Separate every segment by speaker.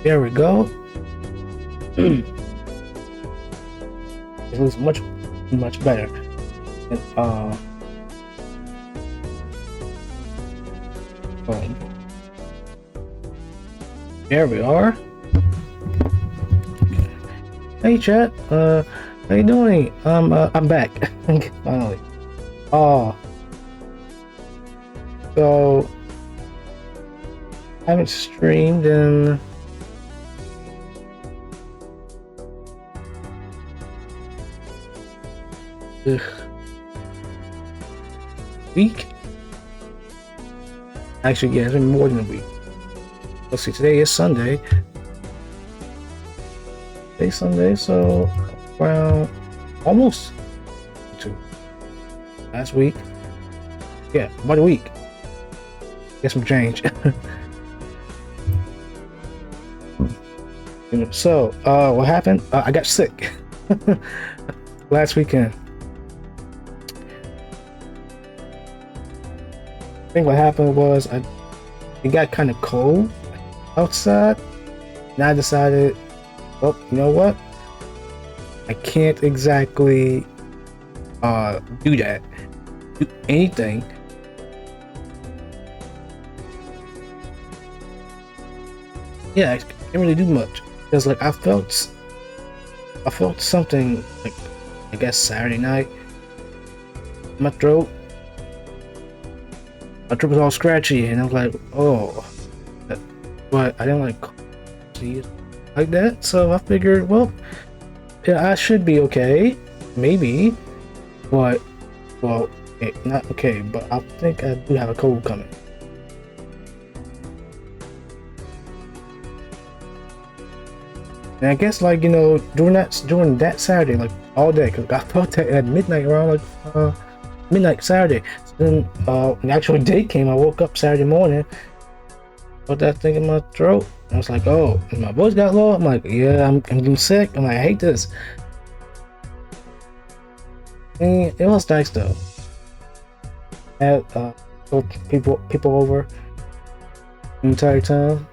Speaker 1: There we go. It looks much better. And, there we are. Hey chat, how you doing? I'm back. Finally. So I haven't streamed in week. Actually, yeah, it's been more than a week. Let's see, today is Sunday. Today's Sunday, so around almost 2. Last week. Yeah, about a week. Get some change. So, what happened? I got sick last weekend. I think what happened was it got kind of cold outside, and I decided, well, you know what? I can't exactly do that. Do anything. Yeah, I can't really do much because like I felt something like I guess Saturday night. My throat was all scratchy, and I was like, oh, but I didn't like see it like that, so I figured, well, yeah, I should be okay, maybe, but well, not okay, but I think I do have a cold coming. And I guess like, you know, during that Saturday, like all day, because I felt that at midnight, around like midnight Saturday. So then an actual day came. I woke up Saturday morning, felt that thing in my throat. I was like, oh, and my voice got low. I'm like, yeah, I'm getting sick. I'm like, I hate this. And it was nice though. I had people over the entire time.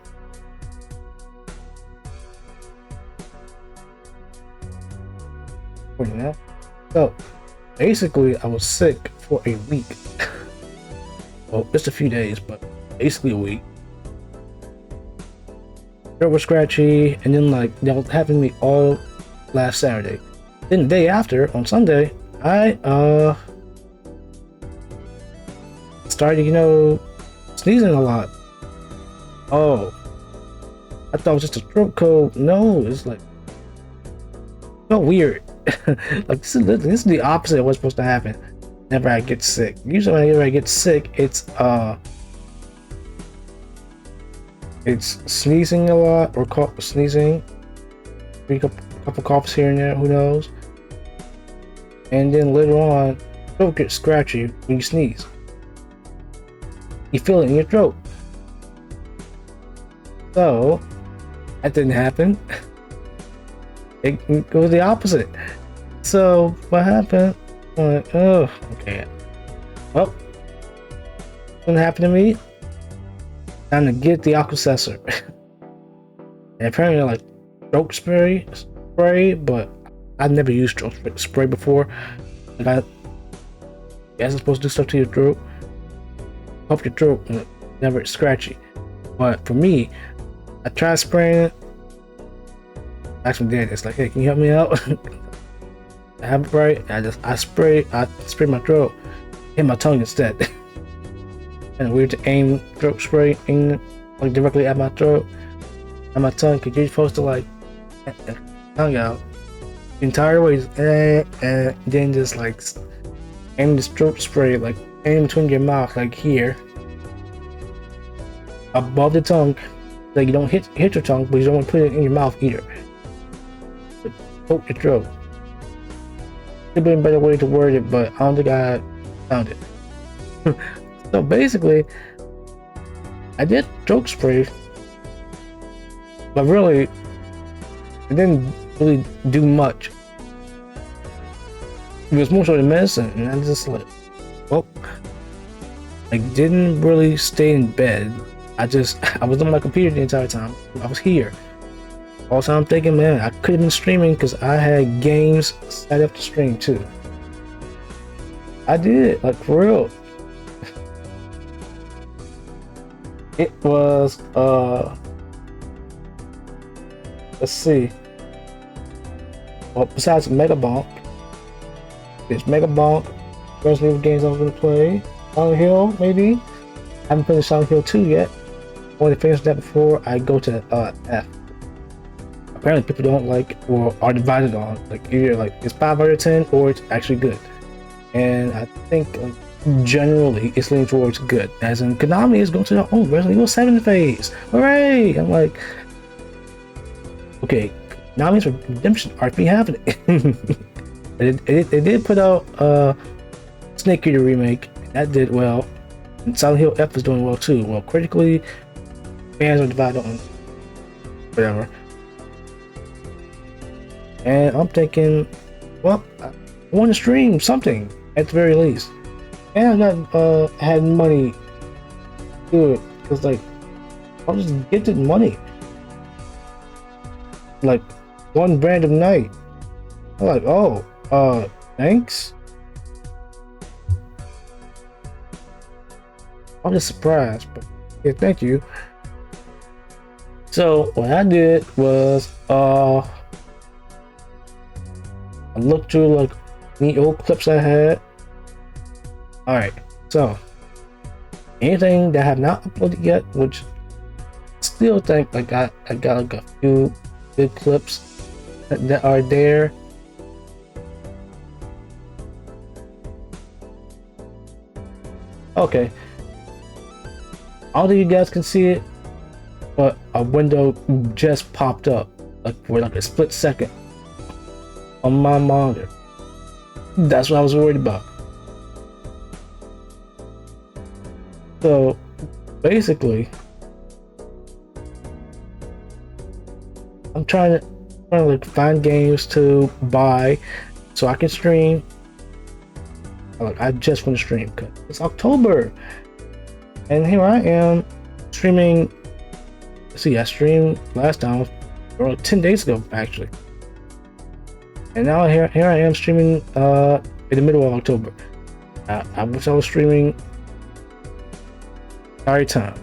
Speaker 1: So basically I was sick for a week. Well, just a few days, but basically a week. Throat was scratchy, and then like that was happening to me all last Saturday. Then the day after, on Sunday, I started, you know, sneezing a lot. Oh, I thought it was just a throat cold. No, it's like so weird. Like this is the opposite of what's supposed to happen whenever I get sick. Usually whenever I get sick, it's sneezing a lot, or sneezing, a couple coughs here and there, who knows, and then later on throat gets scratchy when you sneeze. You feel it in your throat. So that didn't happen. It goes the opposite. So what happened? I'm like, oh, okay. Well, what happened to me? Time to get the Alka-Seltzer. And apparently, like throat spray, but I've never used throat spray before. Like I guess it's supposed to do stuff to your throat, help your throat, and never it's scratchy. But for me, I tried spraying it. Actually did. It's like, hey, can you help me out? I have it right. I spray my throat, hit my tongue instead. And weird to aim throat spray in like directly at my throat, at my tongue, because you're supposed to like tongue out the entire way, and then just like aim this throat spray, like aim between your mouth, like here, above the tongue, like you don't hit your tongue, but you don't want to put it in your mouth either. Poke your throat. Could be a better way to word it, but I don't think I found it. So basically, I did throat spray, but really, it didn't really do much. It was more so the medicine, and I just like, well, I didn't really stay in bed. I was on my computer the entire time. I was here. Also, I'm thinking, man, I could have been streaming because I had games set up to stream too. I did, like for real. It was let's see. Well, besides Mega Bonk, there's Mega Bonk, Resident Evil games I was gonna play. Silent Hill, maybe. I haven't finished Silent Hill 2 yet. I want to finish that before I go to F. Apparently people don't like or are divided on like either like it's 5 out of 10 or it's actually good. And I think like generally it's leaning towards good. As in Konami is going to their own Resident Evil 7 phase. Hooray! I'm like, okay, Konami's Redemption arc be happening. It did put out Snake Eater remake, and that did well. And Silent Hill F is doing well too. Well, critically, fans are divided on whatever. And I'm thinking, well, I want to stream something at the very least. And I'm not had money to do it because like I'll just get the money. Like one random night. I'm like, oh, thanks. I'm just surprised, but yeah, thank you. So what I did was I looked through like the old clips I had. Alright, so anything that I have not uploaded yet, which I still think like I got like a few good clips that are there. Okay, I don't think you guys can see it, but a window just popped up like for like a split second on my monitor. That's what I was worried about. So basically, I'm trying to like find games to buy so I can stream. Like I just want to stream because it's October, and here I am streaming. See, I streamed last time, or 10 days ago actually, and now here I am streaming in the middle of October. I wish I was streaming every time.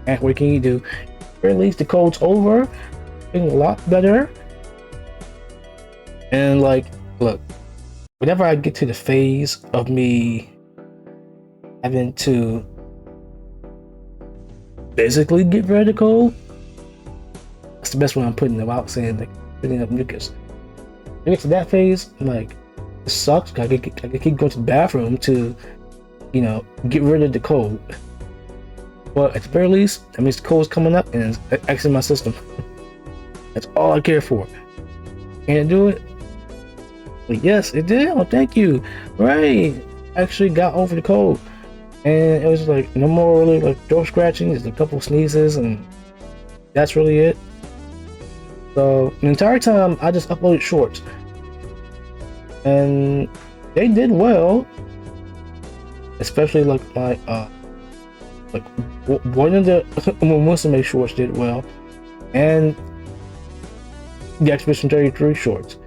Speaker 1: And what can you do? Or at least the code's over, getting a lot better. And like, look, whenever I get to the phase of me having to physically get rid of the code, that's the best way I'm putting them out, saying like putting up mucus. When I get to that phase, I'm like, it sucks. I keep going to the bathroom to, you know, get rid of the code. But at the very least, that means the code's coming up and it's exiting my system. That's all I care for. Can it do it? But yes, it did. Oh, thank you. Right. I actually got over the code. And it was like no more really like throat scratching, just a couple sneezes, and that's really it. So the entire time I just uploaded shorts. And they did well. Especially like my like one of the Musume shorts did well, and the Expedition 33 shorts.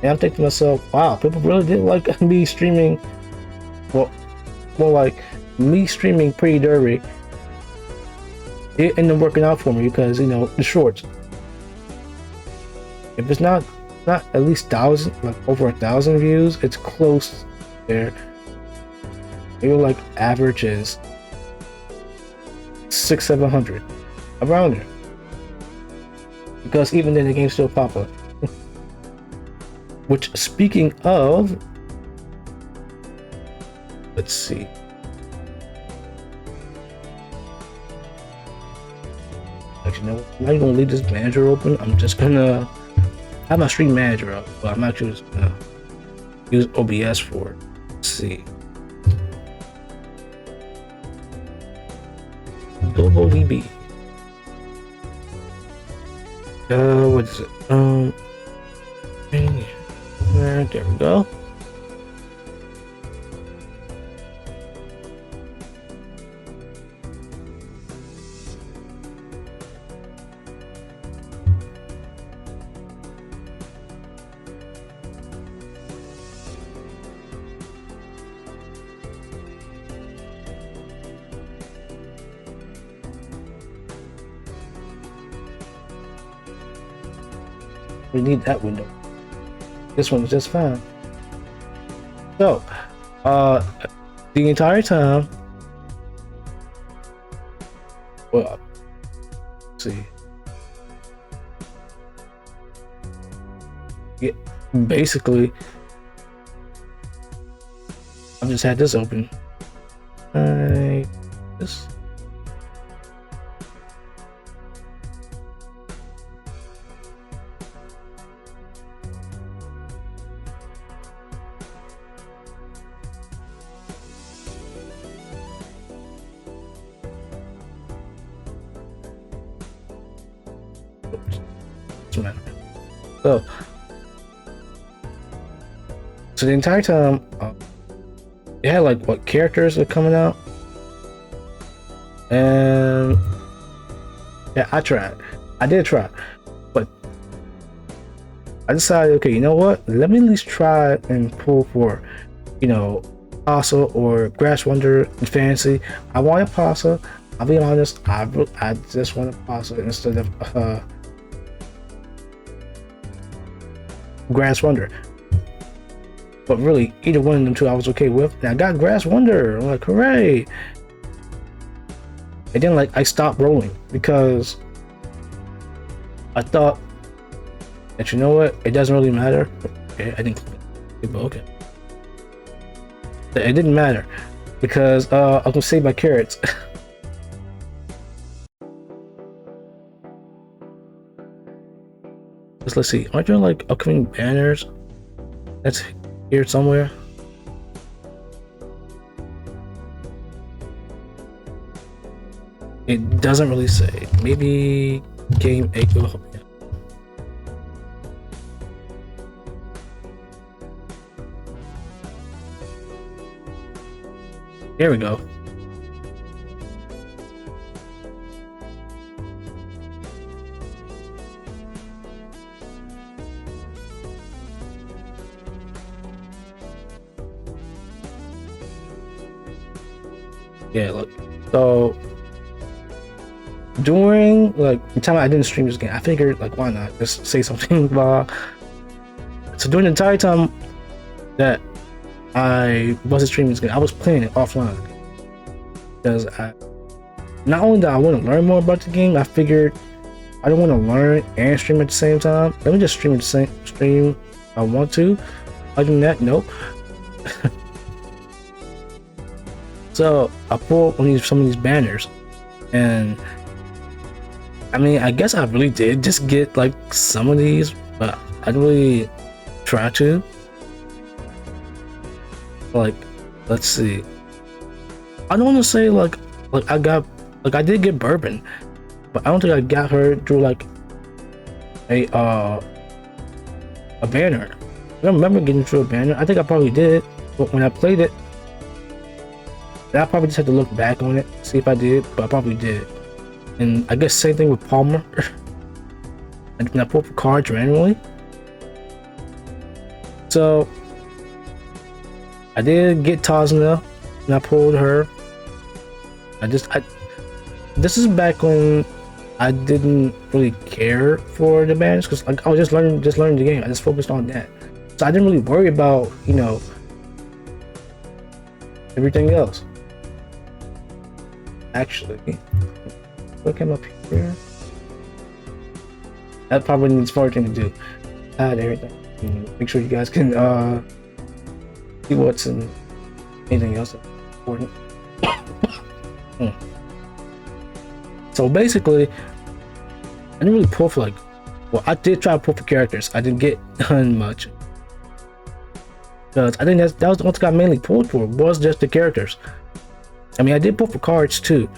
Speaker 1: And I'm thinking to myself, wow, people really did like me streaming. Well, more like me streaming Pretty Derby. It ended up working out for me because, you know, the shorts. If it's not at least 1,000, like over 1,000 views, it's close there. Maybe like average is 600-700 around there. Because even then the game's still popular. Which, speaking of, let's see. Actually, no, I'm not even gonna leave this manager open. I'm just gonna have my stream manager up, but I'm actually just gonna use OBS for it. Let's see. Global DB. What is it? There we go. We need that window. This one is just fine. So, the entire time, well, let's see. Yeah, basically, I've just had this open. This. So, the entire time, it had like what characters are coming out, and yeah, I did try, but I decided, okay, you know what? Let me at least try and pull for, you know, Pasa or Grass Wonder in fantasy. I wanted Pasa. I'll be honest, I just wanted Pasa instead of Grass Wonder. But really, either one of them two I was okay with. And I got Grass Wonder. I'm like, hooray! And then like I stopped rolling because I thought that, you know what, it doesn't really matter. Okay, I didn't click it, but okay. It didn't matter because I was gonna save my carrots. Let's see. Aren't there like upcoming banners that's here somewhere? It doesn't really say. Maybe game 8. Oh, yeah. Here we go. Yeah, look. So during like the time I didn't stream this game, I figured like why not just say something about. So during the entire time that I wasn't streaming this game, I was playing it offline because not only did I want to learn more about the game, I figured I don't want to learn and stream at the same time. Let me just stream at the same stream I want to. Other than that, nope. So I pulled on some of these banners, and I mean, I guess I really did just get like some of these, but I didn't really try to. Like, let's see. I don't want to say like I got like I did get Bourbon, but I don't think I got her through like a banner. I don't remember getting through a banner. I think I probably did, but when I played it, I probably just had to look back on it, see if I did, but I probably did. And I guess same thing with Palmer. And when I pulled for cards randomly. So I did get Tazna, and I pulled her. This is back when I didn't really care for the banners, because like I was just learning the game. I just focused on that, so I didn't really worry about, you know, everything else. Actually, what came up here? That probably needs far thing to do. Add everything. Make sure you guys can see what's in anything else that's important. So basically, I didn't really pull for like, well, I did try to pull for characters. I didn't get done much, because I think that was what I mainly pulled for, was just the characters. I mean, I did pull for cards too,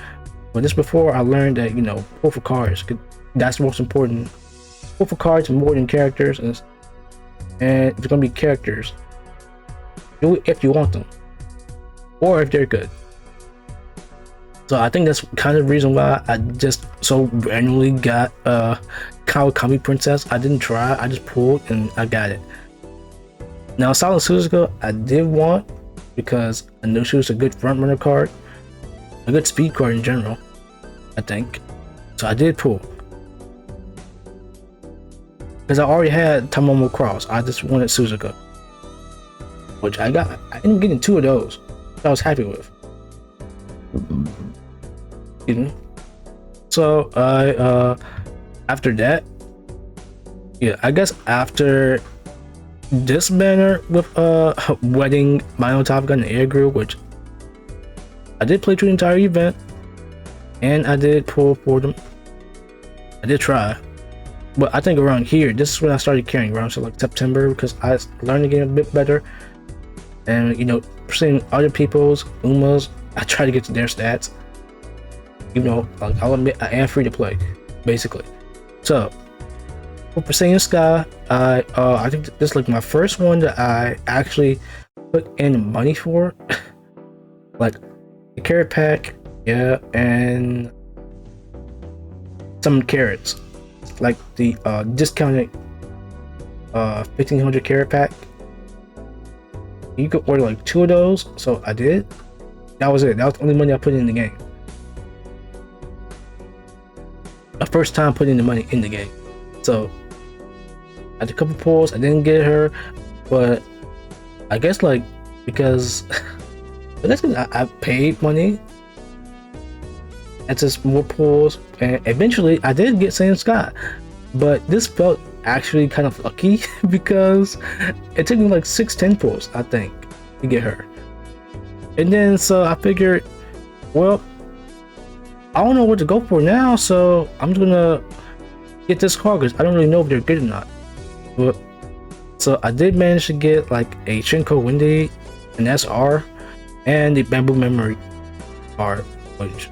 Speaker 1: but this before I learned that, you know, pull for cards, that's the most important. Pull for cards more than characters, and if it's gonna be characters, do it if you want them, or if they're good. So I think that's kind of the reason why I just so randomly got Kawakami Princess. I didn't try, I just pulled and I got it. Now Silent Suzuka I did want, because I know she was a good front runner card, a good speed card in general, I think. So I did pull. because I already had Tamomo Cross. I just wanted Suzuka, which I got. I ended up getting 2 of those. I was happy with. Excuse me. So I after that, yeah, I guess after this banner with wedding Mino Top Gun and Air Group, which I did play through the entire event, and I did pull for them. I did try, but I think around here, this is when I started carrying around, so like September, because I learned the game a bit better, and you know, seeing other people's Umas, I try to get to their stats. You know, like I'll admit, I am free to play, basically. So for Perseion Sky, I think this is like my first one that I actually put in money for, like the carrot pack, yeah, and some carrots, like the discounted 1500 carrot pack. You could order like 2 of those, so I did. That was it. That was the only money I put in the game. My first time putting the money in the game. So I had a couple pulls. I didn't get her, but I guess like because I paid money. That's just more pulls, and eventually I did get Saiyan Sky, but this felt actually kind of lucky because it took me like 6-10 pulls, I think, to get her. And then so I figured, well, I don't know what to go for now, so I'm just gonna get this card because I don't really know if they're good or not. But so I did manage to get like a Shinko Windy, an SR, and the Bamboo Memory card, which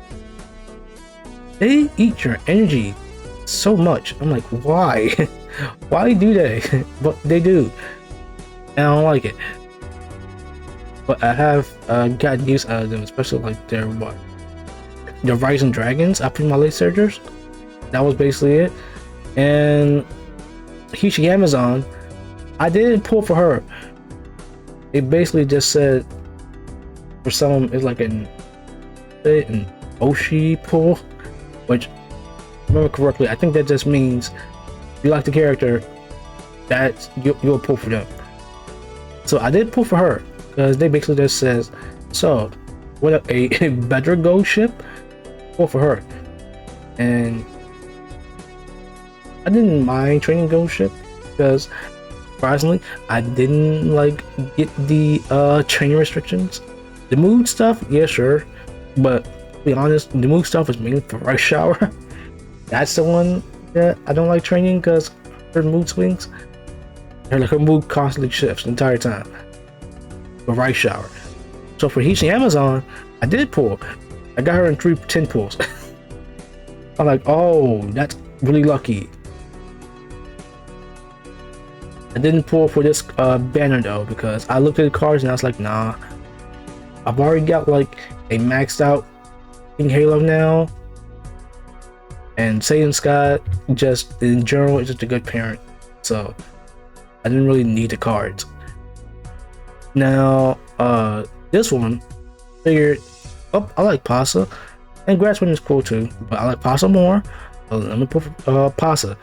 Speaker 1: they eat your energy so much. I'm like, why? Why do they? But they do, and I don't like it. But I have gotten use out of them, especially like their what? The Rising Dragons. I put my late surgers. That was basically it. And Hishi Amazon, I didn't pull for her. It basically just said for some it's like an Oshi pull, which, if I remember correctly, I think that just means if you like the character, that you'll pull for them. So I did pull for her because they basically just says, so what a better go ship, pull for her. And I didn't mind training Ghost Ship because surprisingly I didn't like get the training restrictions. The mood stuff, yeah, sure, but to be honest, the mood stuff is mainly for Rice Shower. That's the one that I don't like training because her mood swings. Her mood constantly shifts the entire time. For Rice Shower. So for Hishi Amazon, I did pull. I got her in 3-10 pulls. I'm like, oh, that's really lucky. I didn't pull for this banner though because I looked at the cards and I was like, nah, I've already got like a maxed out King Halo now, and Saiyan Sky just in general is just a good parent, so I didn't really need the cards. Now this one, figured, oh, I like Pasa, and Grasswind is cool too, but I like Pasa more. So let me pull for Pasa.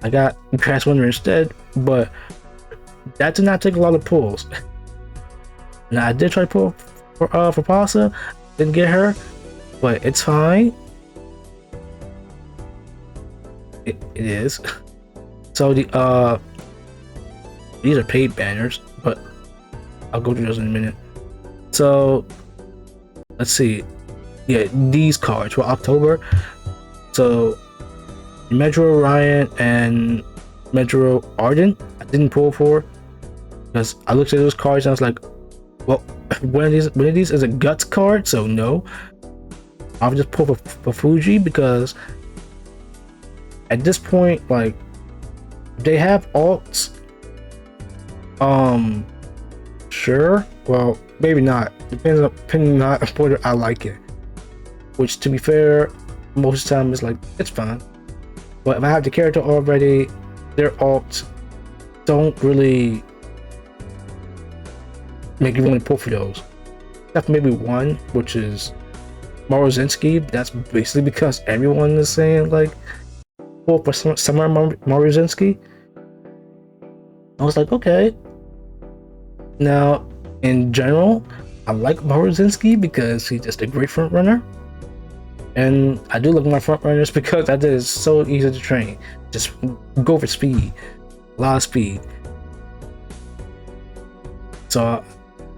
Speaker 1: I got Grasswind instead, but that did not take a lot of pulls. Now I did try to pull for Pasa, didn't get her, but it's fine. It is. So the these are paid banners, but I'll go through those in a minute. So let's see. Yeah, these cards for October. So Metro Orion and Metro Arden, I didn't pull for because I looked at those cards and I was like, well, one of these is a guts card, so no. I'll just pull for Fuji because at this point, like, they have alts. Sure. Well, maybe not. Depending on whether I like it. Which, to be fair, most of the time is like it's fine. But if I have the character already, their alts don't really make you want to pull for those. Except maybe one, which is Maruzinski. That's basically because everyone is saying like pull for Summer Maruzinski. I was like, okay. Now, in general, I like Morozinski because he's just a great front runner. And I do look at my front runners because that is so easy to train. Just go for speed, a lot of speed. So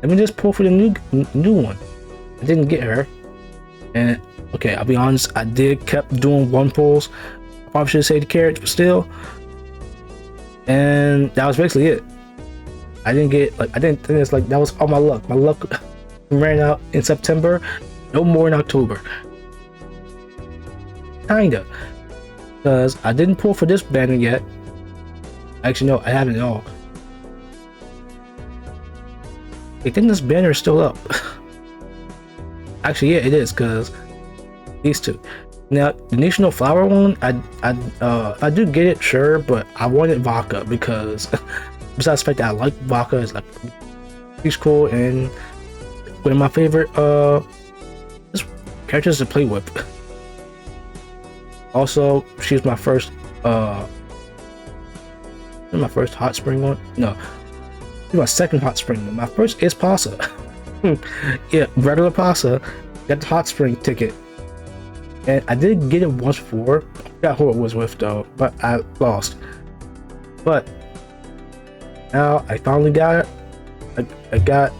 Speaker 1: let me just pull for the new one. I didn't get her, and okay, I'll be honest. I did kept doing one pulls. I probably should say the carrots, but still. And that was basically it. I didn't get I didn't think it's like that was all my luck. My luck ran out in September, no more in October. Kinda, because I didn't pull for this banner yet. Actually, no, I haven't at all. I think this banner is still up. Actually, yeah, it is, because these two. Now, the National Flower one, I do get it, sure, but I wanted vodka because besides the fact that I like vodka, it's like she's cool and one of my favorite characters to play with. Also, she's my first hot spring one. No, she's my second hot spring one. My first is Pasa. Yeah, regular Pasa. Got the hot spring ticket. And I did get it once before. I forgot who it was with though, but I lost. But now I finally got it. I got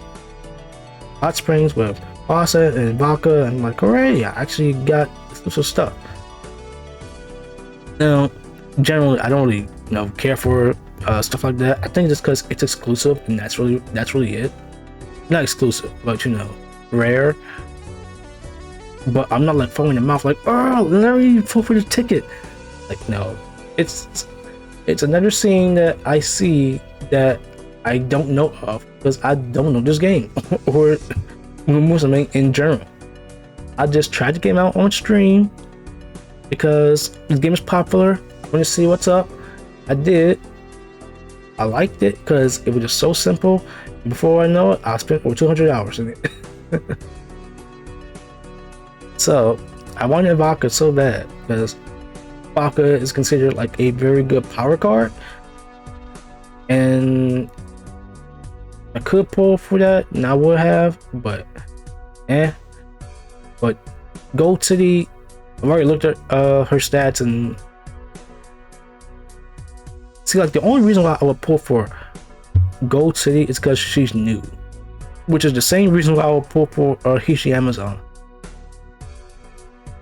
Speaker 1: hot springs with pasta and vodka, and I'm like, hooray! I actually got some stuff. Now, generally, I don't really, care for stuff like that. I think just because it's exclusive, and that's really it. Not exclusive, but rare. But I'm not like foaming the mouth like, oh, let me pull for the ticket. Like, no, it's another scene that I see that I don't know of because I don't know this game or Muslim in general. I just tried to get him out on stream because this game is popular. I want to see what's up. I did. I liked it because it was just so simple. Before I know it, I spent over 200 hours in it. So I wanted vodka so bad because vodka is considered like a very good power card, and I could pull for that, and I would have, but But Gold City, I've already looked at her stats and see, like the only reason why I would pull for Gold City is because she's new, which is the same reason why I would pull for Hishi Amazon.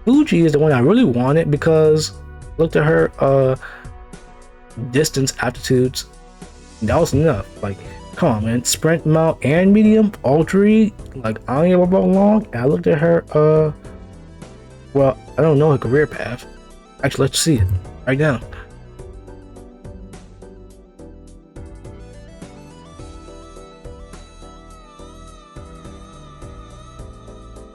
Speaker 1: Fuji is the one I really wanted because I looked at her distance aptitudes. That was enough. Like, come on, man. Sprint, mount, and medium, all three. Like, I don't know about long. And I looked at her, well, I don't know her career path. Actually, let's see it right now.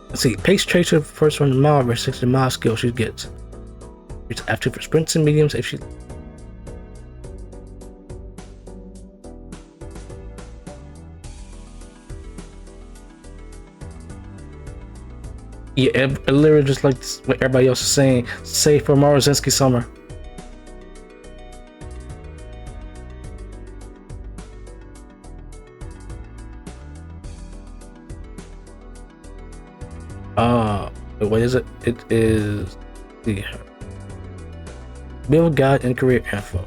Speaker 1: Let's see. Pace Tracer, first run the mile, versus 60 mile skill she gets. It's aptitude for sprints and mediums if she. Yeah, it literally just like what everybody else is saying. Say for Morozinski Summer. What is it? It is the build guide and career info.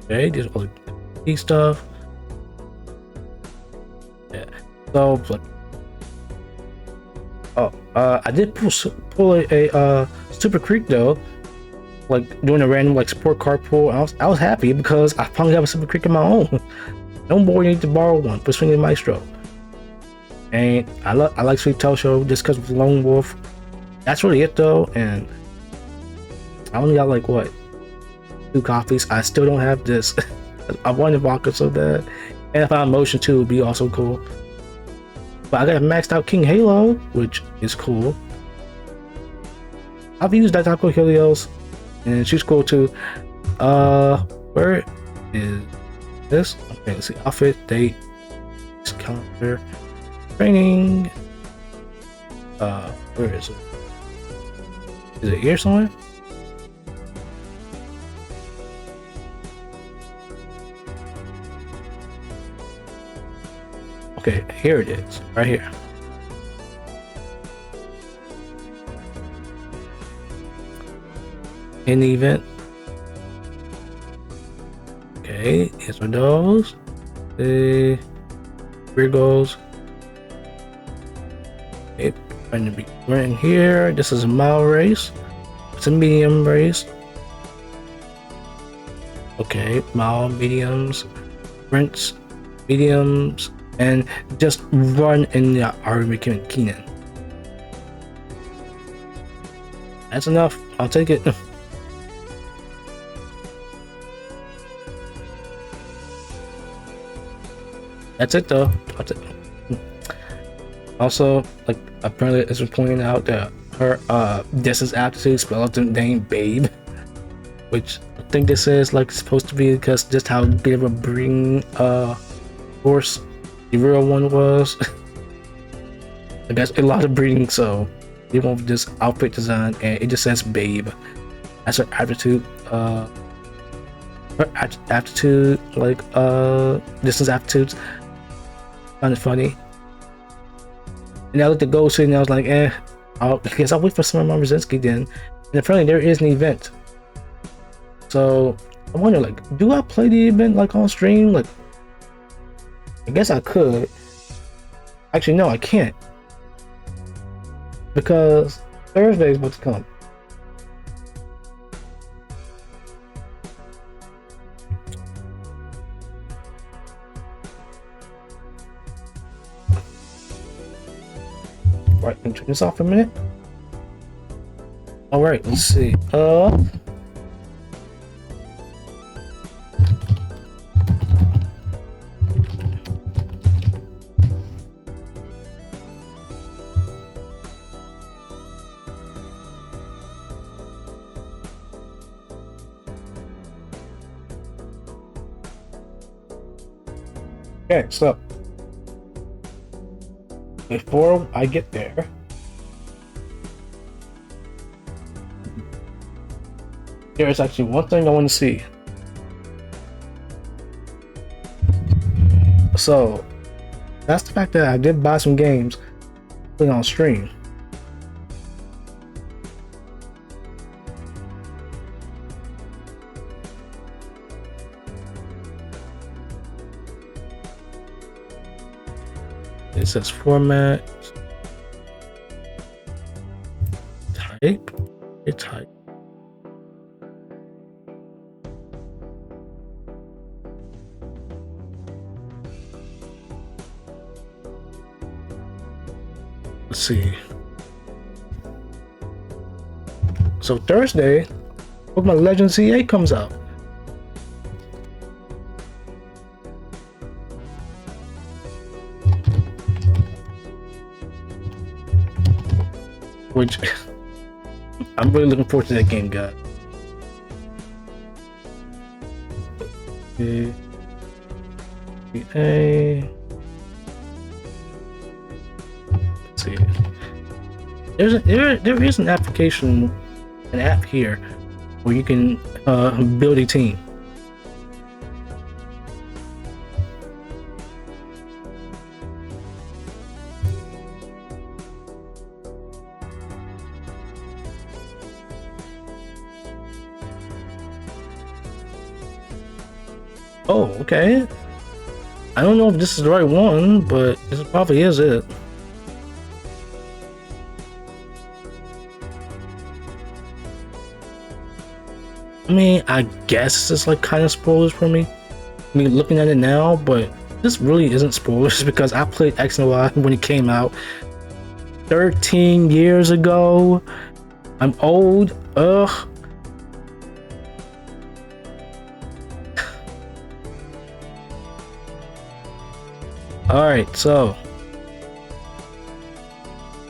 Speaker 1: Okay, there's all the stuff. Yeah. So, I did pull a Super Creek though, like doing a random like support card pull. I was happy because I finally have a Super Creek of my own. No more need to borrow one for Swinging Maestro. And I like Sweet Tail Show just because of Lone Wolf. That's really it though, and I only got like what, 2 copies. I still don't have this. I wanted vodka so bad, and if I found Motion 2 would be also cool. But I got a maxed out King Halo, which is cool. I've used that Taco Helios And she scroll to where is this? Okay, let's see. Outfit, date, calendar, training. Where is it? Is it here somewhere? Okay, here it is, right here. In the event. Okay, here's my those. The career goals. Okay, trying to be running here. This is a mile race. It's a medium race. Okay, mile, mediums, sprints, mediums, and just run in the Ari Keenan. That's enough. I'll take it. That's it though. Also, like apparently it's been pointing out that her distance aptitude spelled the name Babe, which I think this is like supposed to be because just how big of a breeding horse the real one was. I guess a lot of breeding, so they went with this outfit design and it just says Babe. That's her aptitude. Her aptitude, like distance aptitudes. Kind of funny. And I looked at Gold City and I was like, I guess I'll wait for some of my Brzezinski then. And apparently there is an event. So I wonder, like, do I play the event like on stream? Like, I guess I could. Actually, no, I can't. Because Thursday is about to come. Right, let me turn this off for a minute. Alright, let's see. Okay, so before I get there, there is actually one thing I want to see. So that's the fact that I did buy some games put on stream. It says format, type, type. Let's see. So Thursday, Pokemon Legends C8 comes out. Which I'm really looking forward to that game, guys. Okay. Let's see. There is an application, an app here where you can build a team. Oh, okay. I don't know if this is the right one, but this probably is it. I mean, I guess it's like kind of spoilers for me. I mean, looking at it now, but this really isn't spoilers because I played X and Y when it came out 13 years ago. I'm old. Ugh. Alright, so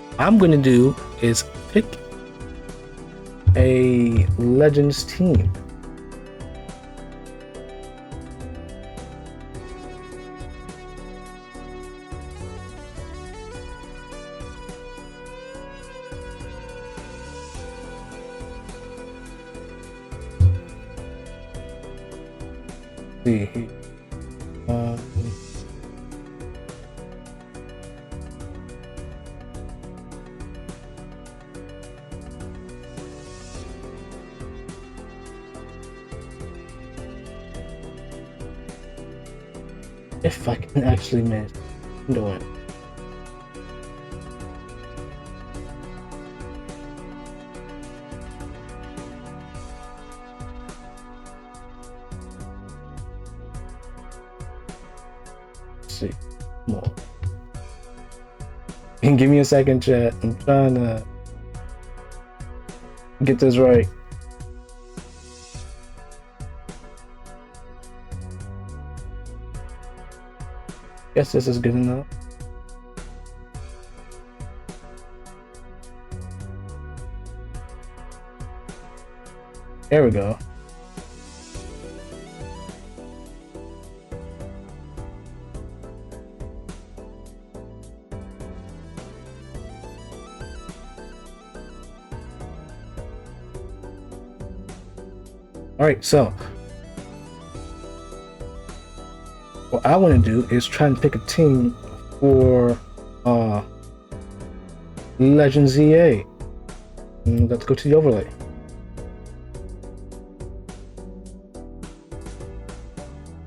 Speaker 1: what I'm gonna do is pick a Legends team. See here. If I can actually manage to do it. Let's see more. And give me a second, chat. I'm trying to get this right. Guess this is good enough. There we go. All right, so what I want to do is try and pick a team for Legends EA. Let's go to the overlay.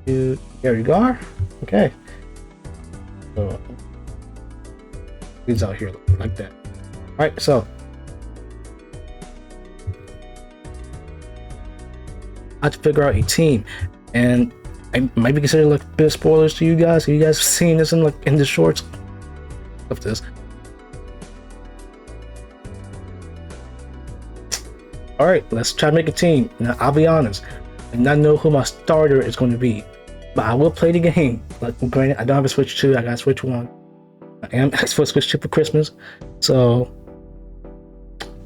Speaker 1: There you go. Okay. So these out here like that. All right, so I have to figure out a team, and I might be considered like a bit of spoilers to you guys. Have you guys seen this in the shorts of this? All right, let's try to make a team. Now I'll be honest, I do not know who my starter is going to be, but I will play the game. Like, granted, I don't have a Switch 2. I got a Switch 1. I am asking for a Switch 2 for Christmas, so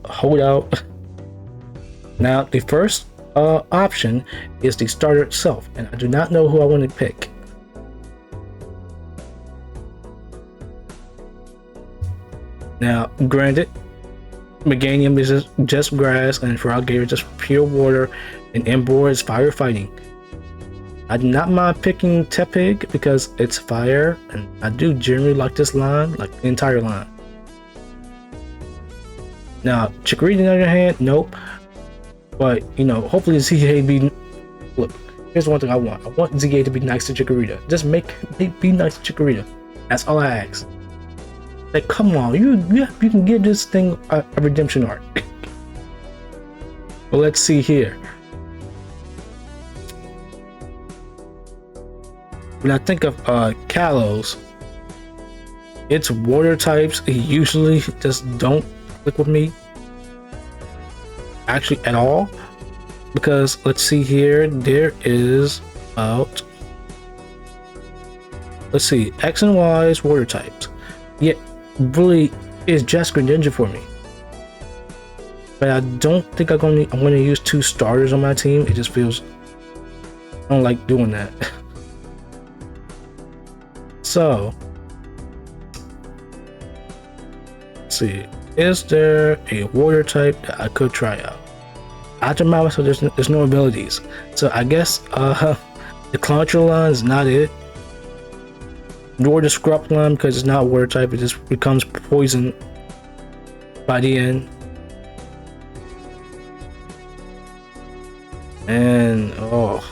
Speaker 1: hold out. Now the first option is the starter itself, and I do not know who I want to pick. Now, granted, Meganium is just grass, and Feraligatr is just pure water, and Emboar is firefighting. I do not mind picking Tepig because it's fire, and I do generally like this line, like the entire line. Now, Chikorita on the other hand, nope. But, you know, hopefully ZA be... Look, here's one thing I want. I want ZA to be nice to Chikorita. Just be nice to Chikorita. That's all I ask. Like, come on, you can give this thing a redemption arc. Well, let's see here. When I think of Kalos, its water types usually just don't click with me. Actually at all, because let's see here, there is about, let's see, X and Y's water types. Yeah, really is just Greninja for me, but I don't think I'm going to use 2 starters on my team. It just feels, I don't like doing that. So let's see, is there a water type that I could try out? After my, so there's no abilities, so I guess the Clauncher line is not it, nor the Scrub line, because it's not water type. It just becomes poison by the end. And oh,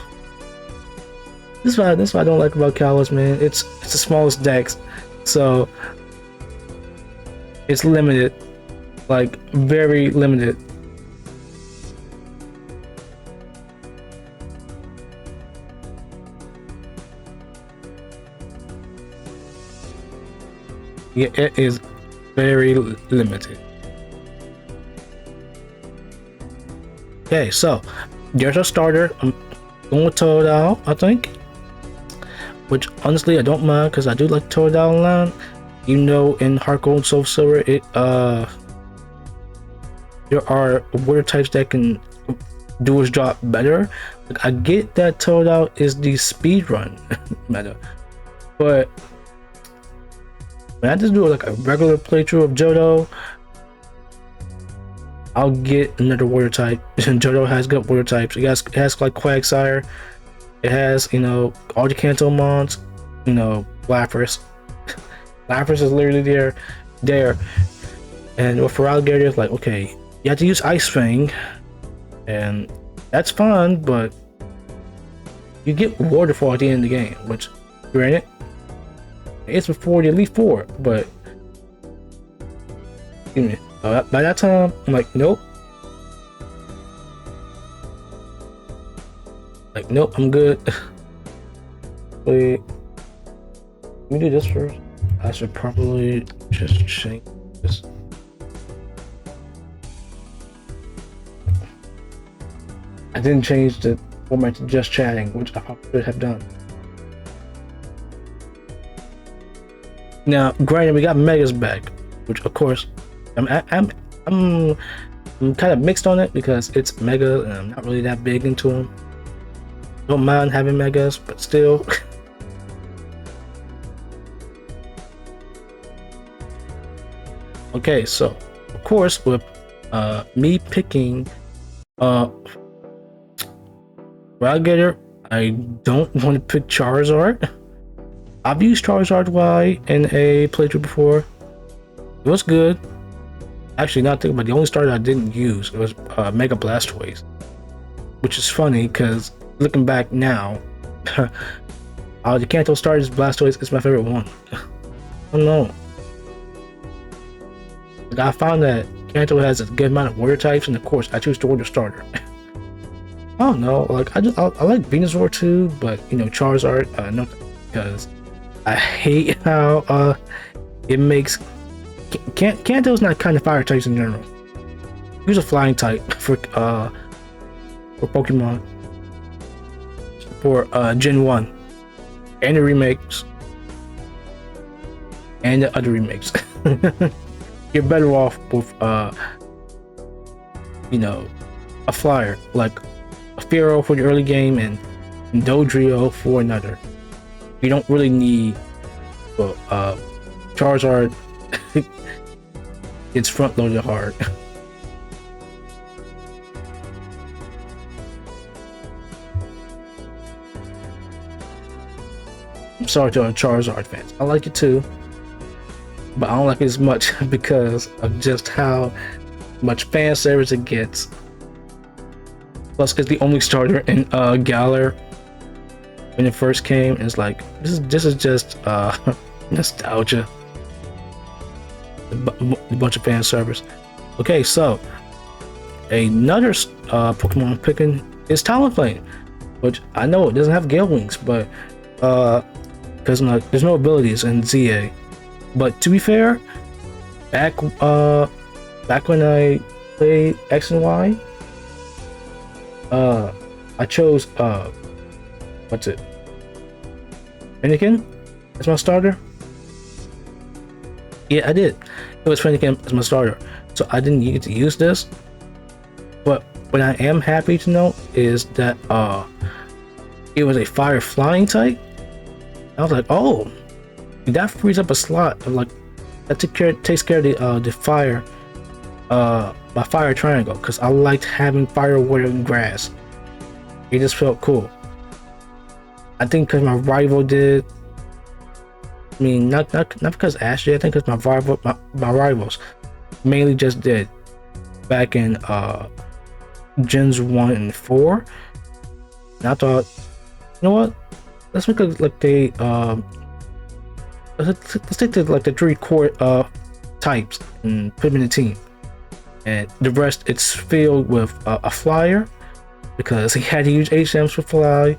Speaker 1: this is what I don't like about Kalos, man. It's the smallest dex, so it's limited, like very limited. Yeah, it is very limited. Okay, so there's our starter. I'm going with Totodile, I think, which honestly I don't mind because I do like Totodile line. You know, in Heart Gold and Soul Silver, it there are water types that can do his job better. Like, I get that Toadout is the speed run meta, but when I just do like a regular playthrough of Johto, I'll get another water type. Johto has good water types. It has like Quagsire. It has, you know, all the Kanto Mons, you know, Lapras. Lapras is literally there. And for Alligator, it's like, okay, you have to use Ice Fang, and that's fun, but you get Waterfall at the end of the game, which, granted, it's before the Elite Four, but excuse me, by that time, I'm like, nope. Like, nope, I'm good. Wait, let me do this first. I should probably just change this. I didn't change the format to just chatting, which I probably should have done. Now, granted, we got Megas back, which of course, I'm kind of mixed on it because it's Mega, and I'm not really that big into them. Don't mind having Megas, but still. Okay, so of course, with me picking Alligator, I don't want to pick Charizard. I've used Charizard Y in a playthrough before. It was good. Actually, not thinking about the only starter I didn't use, it was Mega Blastoise, which is funny because looking back now, the Kanto starters, Blastoise is my favorite one. I don't know. Like, I found that Kanto has a good amount of water types, and of course, I choose the water starter. I don't know, like I like Venusaur too, but you know, Charizard, no, because I hate how it makes Kanto's not kind of fire types in general. Use a flying type for Pokemon for Gen 1 and the remakes and the other remakes. You're better off with you know, a flyer like a Fearow for the early game and Dodrio for another. You don't really need, well, Charizard. It's front loaded hard. I'm sorry to our Charizard fans. I like it too, but I don't like it as much because of just how much fan service it gets. Plus, it's the only starter in Galar when it first came. And it's like this is just nostalgia. A bunch of fan service. Okay, so another Pokemon I'm picking is Talonflame, which I know it doesn't have Gale Wings, but because there's no abilities in ZA. But to be fair, back when I played X and Y, I chose what's it? Fennekin as my starter. Yeah, I did. It was Fennekin as my starter, so I didn't get to use this. But what I am happy to know is that it was a fire flying type. I was like, oh, that frees up a slot of like that takes care of the fire, my fire triangle, because I liked having fire, water, and grass. It just felt cool. I think because my rival did. I mean, not because Ash did. I think because my rivals mainly just did back in Gens 1 and 4. And I thought, you know what? Let's make it like they let's take the 3 core types and put them in the team, and the rest it's filled with a flyer because he had to use HMs for fly,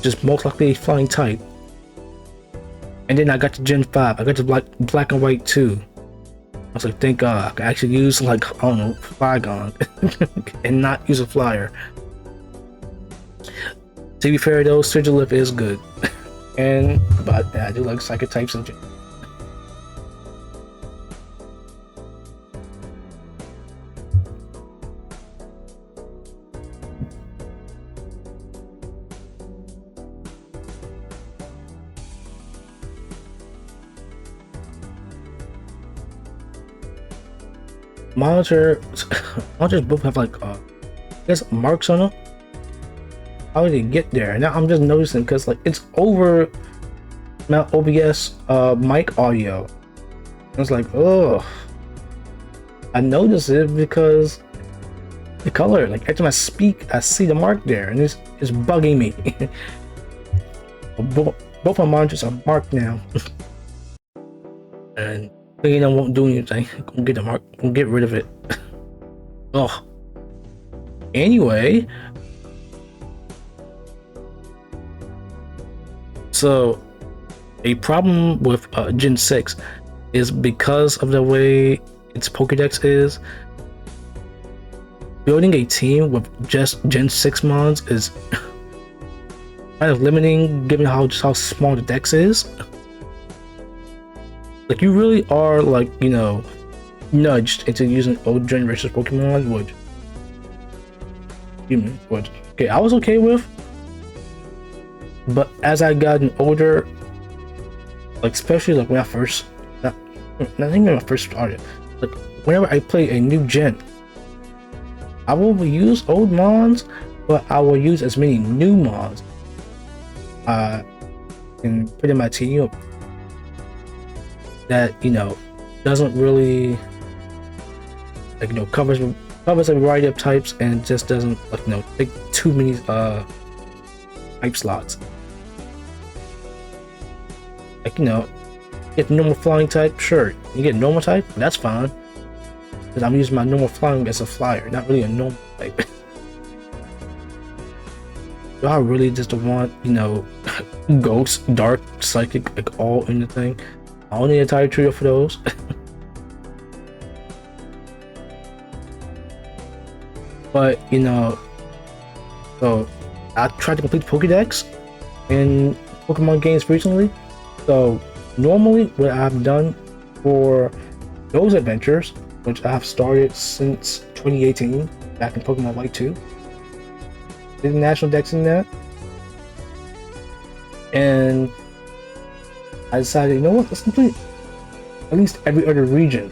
Speaker 1: just most likely a flying type. And then I got to Gen 5. I got to black and white too. I was like, thank God I can actually use like, I don't know, Flygon and not use a flyer. To be fair though, Sigilyph is good. But I do like psychic types in general. monitor monitors both have like I guess marks on them. How did it get there? Now I'm just noticing because like it's over my OBS mic audio. It's like, oh, I noticed it because the color, like every time I speak, I see the mark there, and it's bugging me. Both my monitors are marked now, and cleaning them won't do anything. Gonna get the mark, gonna get rid of it. Oh, anyway, so a problem with Gen 6 is because of the way its Pokédex is. Building a team with just Gen 6 mods is kind of limiting given how small the dex is. Like you really are like, you know, nudged into using old generations Pokemon, which okay, I was okay with. But as I gotten older, like especially like when I first not even when I first started, like whenever I play a new gen, I will use old mods, but I will use as many new mods and put in my team that, you know, doesn't really like, you know, covers a variety of types and just doesn't, like, you know, take too many type slots. Like, you know, get normal flying type, sure, you get normal type, that's fine, because I'm using my normal flying as a flyer, not really a normal type. Do I really just want, you know, ghost, dark, psychic, like all in the thing? I don't need a entire trio for those. But, you know, so I tried to complete Pokédex in Pokemon games recently. So normally what I've done for those adventures, which I've started since 2018, back in Pokemon White 2, did the national dex in that, and I decided, you know what, let's complete at least every other region.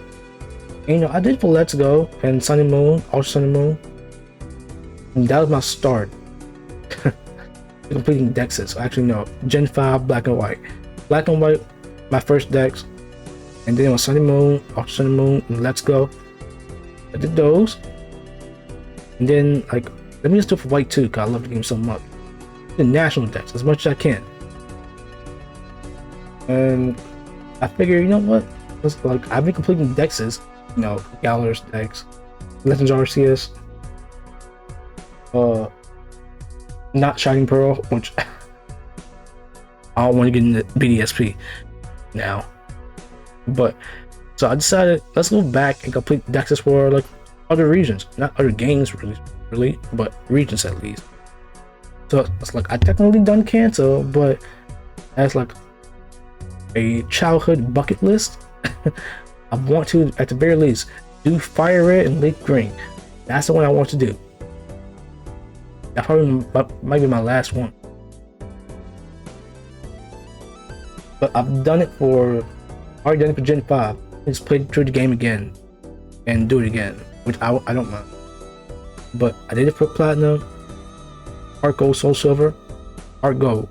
Speaker 1: And, you know, I did for Let's Go and Sun and Moon, Ultra Sun and Moon, and that was my start. Completing dexes. Actually, no, Gen 5 Black and White. Black and White, my first dex, and then on Sun and Moon, Ultra Sun and Moon, and Let's Go, I did those, and then like, let me just do it for White 2 because I love the game so much. The national dex as much as I can, and I figure, you know what? It's like I've been completing dexes, you know, Galar's dex, Legends Arceus, not Shining Pearl, which I don't want to get into BDSP now. But so I decided, let's go back and complete dexes for like other regions, not other games really, but regions at least. So it's like I technically done Kanto, but as like a childhood bucket list, I want to at the very least do Fire Red and Lake Green. That's the one I want to do. That probably might be my last one. But I've done it for, already done it for Gen 5. Just played through the game again and do it again, which I don't mind. But I did it for Platinum, Heart Gold, Soul Silver, Heart Gold,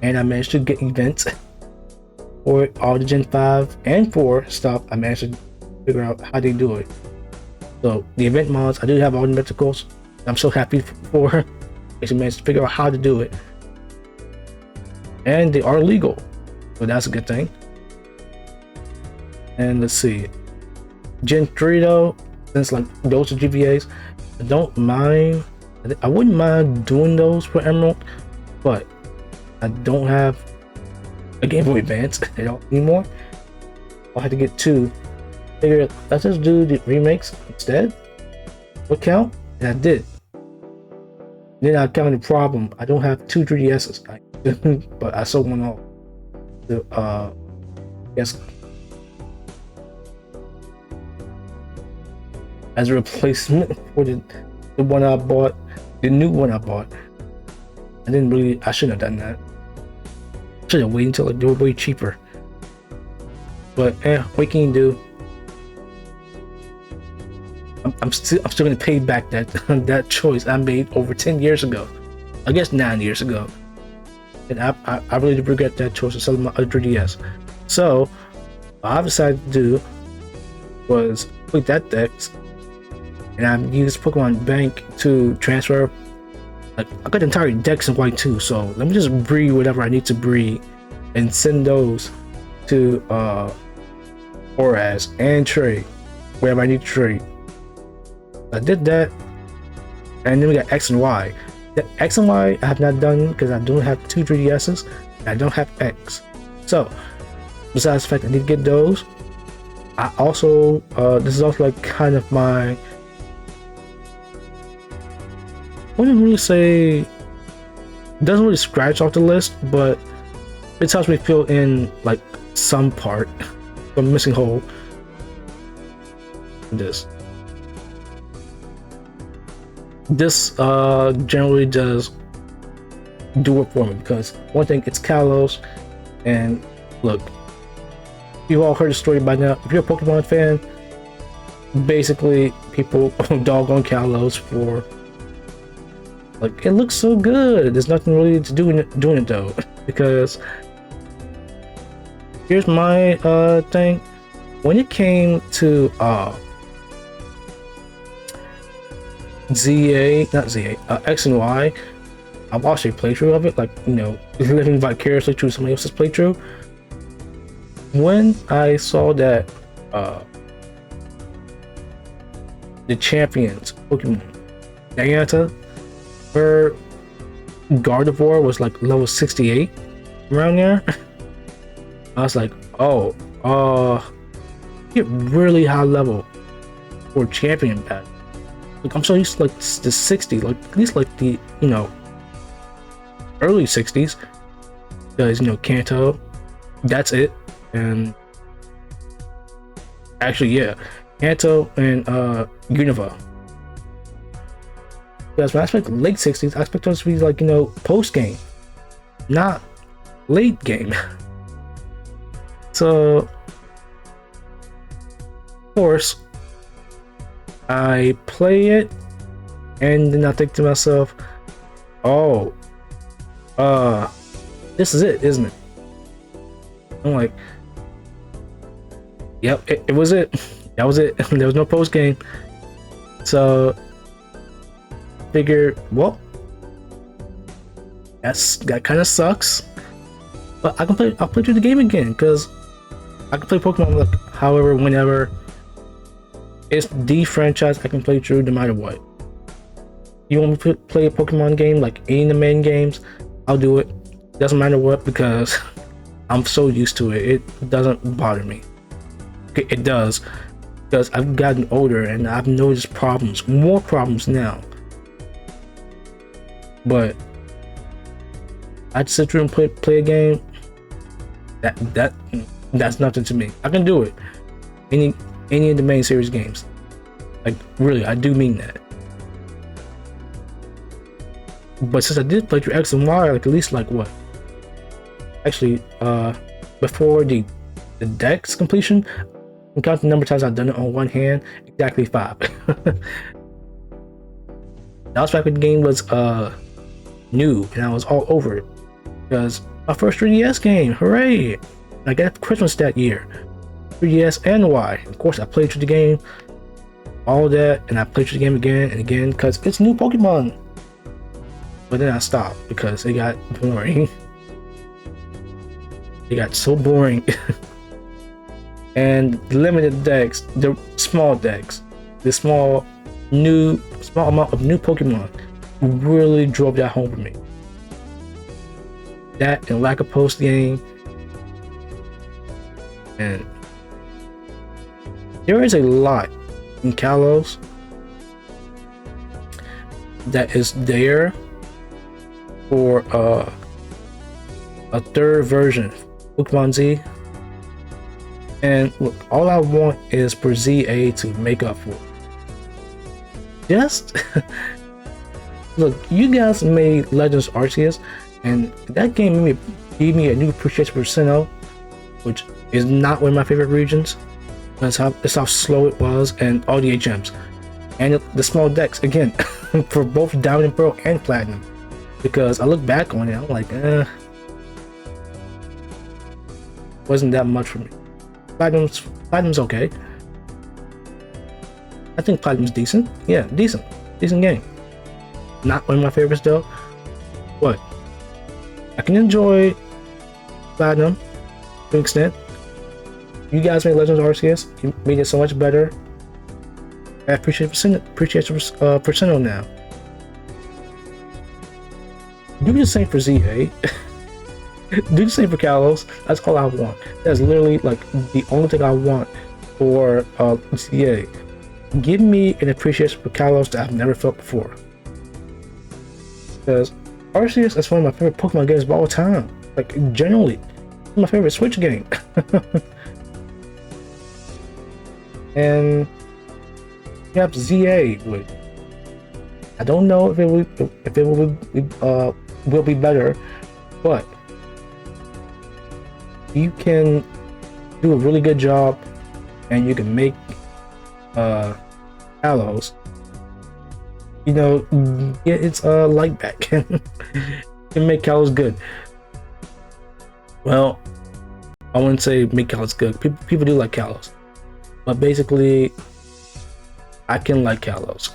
Speaker 1: and I managed to get events for all the Gen 5 and 4 stuff. I managed to figure out how they do it. So the event mods, I do have all the metricals. I'm so happy for I managed to figure out how to do it, and they are legal, so that's a good thing. And let's see, Gen 3 though, since like those are GVAs, I don't mind. I wouldn't mind doing those for Emerald, but I don't have a Game Boy Advance at all anymore. I'll have to get two. Figure, let's just do the remakes instead. What count? And I did. Then I found the problem. I don't have two 3DSs, but I sold one off. The yes, as a replacement for the one I bought, the new one I bought. I shouldn't have done that. Should have waited until like, they were way cheaper. But what can you do? I'm still gonna pay back that that choice I made over 10 years ago. I guess 9 years ago. And I really regret that choice of selling my other 3DS. So what I decided to do was put that dex, and I used Pokemon Bank to transfer. Like, I got the entire dex in white too, so let me just breed whatever I need to breed and send those to Horaz and trade wherever I need to trade. I did that, and then we got X and Y. The X and Y I have not done because I don't have 2 3DSs and I don't have X. So besides the fact I need to get those, I also this is also like kind of my, I wouldn't really say, it doesn't really scratch off the list, but it helps me fill in like some part, some missing hole. This generally does do it for me, because one thing, it's Kalos, and look, you've all heard the story by now. If you're a Pokemon fan, basically people dog on Kalos for, like, it looks so good. There's nothing really to do in doing it though, because here's my thing. When it came to X and Y, I watched a playthrough of it, like, you know, living vicariously through somebody else's playthrough. When I saw that the champions Pokemon, Dianta, her Gardevoir was like level 68 around there. I was like, oh, get really high level for champion battle. Like, I'm so used to like the 60, like at least like the, you know, early 60s, because, you know, Kanto, that's it. And actually, yeah, Kanto and Unova. Because when I expect late 60s, I expect those to be like, you know, post game, not late game. So of course I play it, and then I think to myself, oh, this is it, isn't it? I'm like, yep, it was it. That was it. There was no post game. So figured, well, that kind of sucks, but I'll play through the game again, because I can play Pokemon like however, whenever. It's the franchise I can play through no matter what. You want me to play a Pokemon game like any of the main games, I'll do it. Doesn't matter what, because I'm so used to it. It doesn't bother me. Okay, it does, because I've gotten older and I've noticed problems, more problems now. But I'd sit through and play a game. That's nothing to me. I can do it. Any of the main series games. Like, really, I do mean that. But since I did play through X and Y, like at least like what? Actually, before the Dex completion, I'm counting the number of times I've done it on one hand, exactly 5. That was back when the game was new and I was all over it. Because my first 3DS game, hooray! I got it for Christmas that year. 3DS and Y. Of course, I played through the game, all that, and I played through the game again and again because it's new Pokemon. But then I stopped because it got boring. It got so boring. And the limited decks, the small decks, the small amount of new Pokemon really drove that home for me. That and lack of post game. And there is a lot in Kalos that is there for a third version of Pokemon Z. And look, all I want is for ZA to make up for it. Just look, you guys made Legends Arceus, and that game gave me a new appreciation for Sinnoh, which is not one of my favorite regions. That's how slow it was, and all the HMs. and the small decks again for both Diamond and Pearl and Platinum. Because I look back on it, I'm like, wasn't that much for me. Platinum's okay. I think Platinum's decent. Yeah, decent game. Not one of my favorites though. But I can enjoy Platinum to an extent. You guys made Legends Arceus. You made it so much better. I appreciate your Persona now. Do the same for ZA. Do the same for Kalos. That's all I want. That's literally like the only thing I want for ZA. Give me an appreciation for Kalos that I've never felt before. Because Arceus is one of my favorite Pokemon games of all time. Like, generally, it's my favorite Switch game. And you have ZA, which I don't know if it will be better, but you can do a really good job, and you can make Kalos, you know, get its light back. You can make Kalos good. Well, I wouldn't say make Kalos good. People do like Kalos, but basically, I can like Kalos.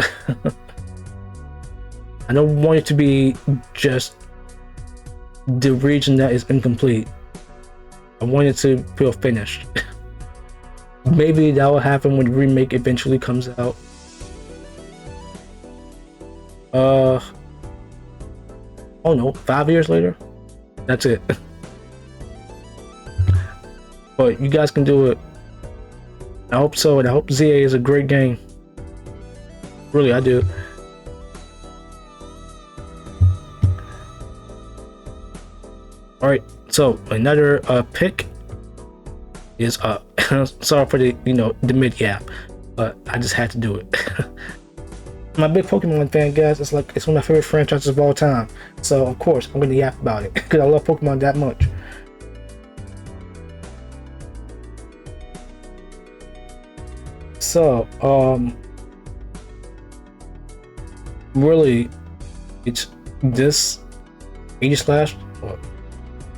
Speaker 1: I don't want it to be just the region that is incomplete. I want it to feel finished. Maybe that will happen when the remake eventually comes out. Oh no, 5 years later? That's it. But you guys can do it. I hope so, and I hope ZA is a great game. Really, I do. Alright, so another pick is sorry for the the mid yap, but I just had to do it. I'm a big Pokemon fan, guys. It's one of my favorite franchises of all time. So of course I'm gonna yap about it because I love Pokemon that much. So really, it's this Aegislash.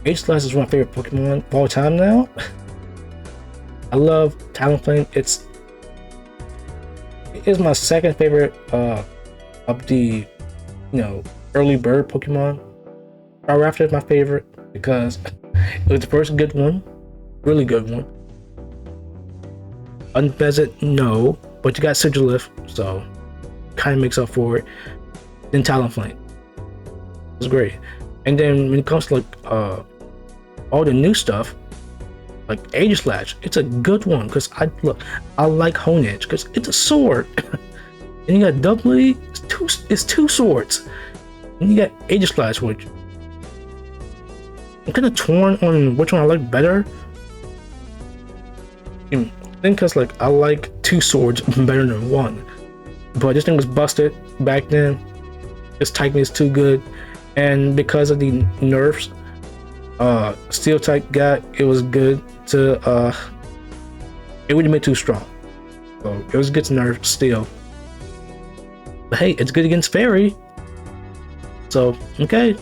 Speaker 1: Aegislash is one of my favorite Pokemon of all time now. I love Talonflame. It is my second favorite of the early bird Pokemon. Staraptor is my favorite because it was the first good one, really good one. Unfezant, no, but you got Sigilyph, so kind of makes up for it. Then Talonflame, it was great. And then when it comes to like all the new stuff, like Aegislash, it's a good one because I like Honedge because it's a sword. And you got Doubly, it's two swords. And you got Aegislash, which I'm kind of torn on which one I like better. I think because like I like two swords better than one, but this thing was busted back then. Its typing is too good, and because of the nerfs, steel type got, it was good to it wouldn't be too strong, so it was good to nerf steel. But hey, it's good against fairy, so okay.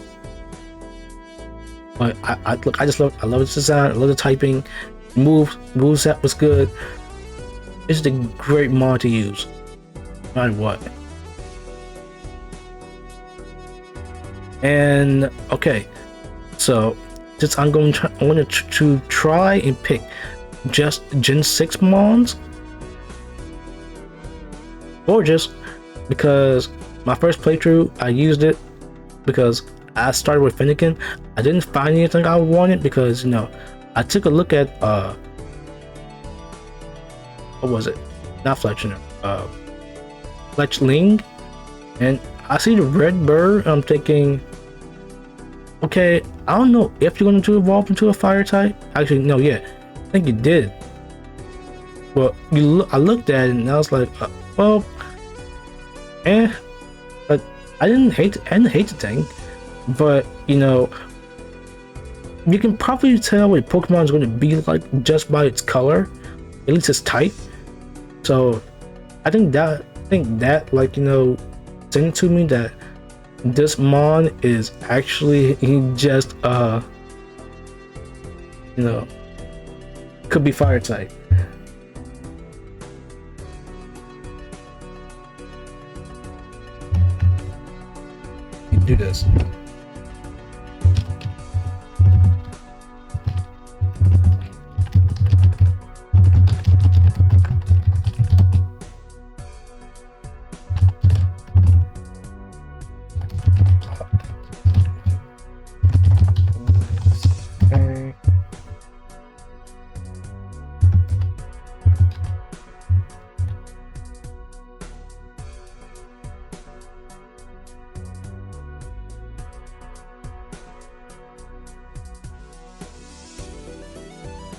Speaker 1: But I love its design. I love the typing. Moveset was good. It's a great mod to use, no matter what. And okay, so since I'm going to try and pick just Gen 6 Mons, gorgeous, because my first playthrough I used it because I started with Fennekin. I didn't find anything I wanted because I took a look at what was it? Not Fletchner, Fletchling, and I see the red bird. I'm thinking, okay, I don't know if you're going to evolve into a fire type. Actually, no, yeah, I think you did. Well, I looked at it and I was like, well, but I didn't hate the thing, but you can probably tell what Pokemon is going to be like just by its color, at least its type. So I think that think that, like, sent it to me that this mon is actually just could be fire type. You do this.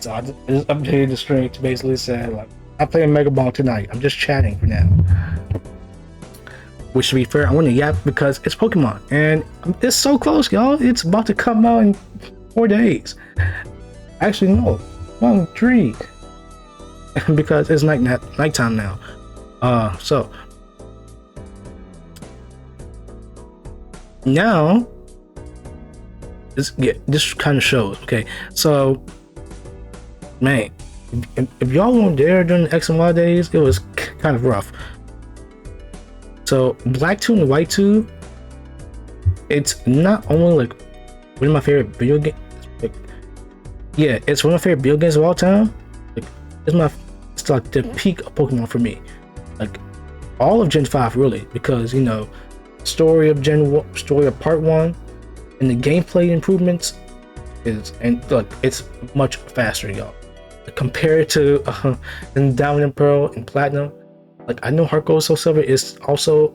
Speaker 1: So I just updated the stream to basically say, like, I'm playing Mega Ball tonight. I'm just chatting for now. Which, to be fair, I want to yap because it's Pokemon. And it's so close, y'all. It's about to come out in 4 days. Actually, no. 3. Because it's nighttime now. So. Now. This kind of shows. Okay, so. Man, if y'all weren't there during the X and Y days, it was kind of rough. So Black 2 and White 2, it's not only like one of my favorite video games. Like, yeah, it's one of my favorite video games of all time. Like, it's like the peak of Pokemon for me. Like all of Gen 5 really, because story of Part 1 and the gameplay improvements it's much faster, y'all. Compared to in Diamond and Pearl and Platinum. Like, I know Heart Gold Soul Silver is also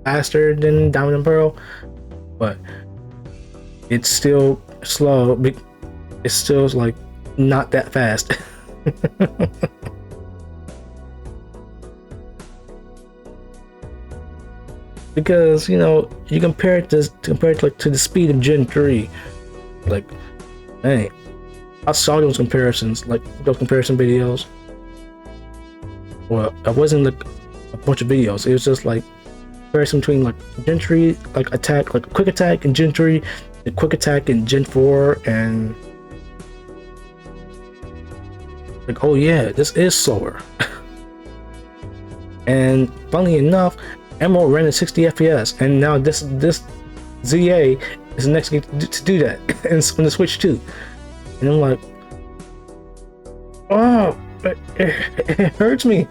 Speaker 1: faster than Diamond and Pearl, but it's still slow. It's still like not that fast. Because you compare it to the speed of Gen 3. Like, hey, I saw those comparisons, like those comparison videos. Well, it wasn't like a bunch of videos. It was just like comparison between like Gen 3, like attack, like quick attack in Gen 3, the quick attack in Gen 4, and like, oh yeah, this is slower. And funnily enough, Emerald ran at 60 FPS, and now this ZA is the next game to do that, and on the Switch too. And I'm like, oh, it hurts me.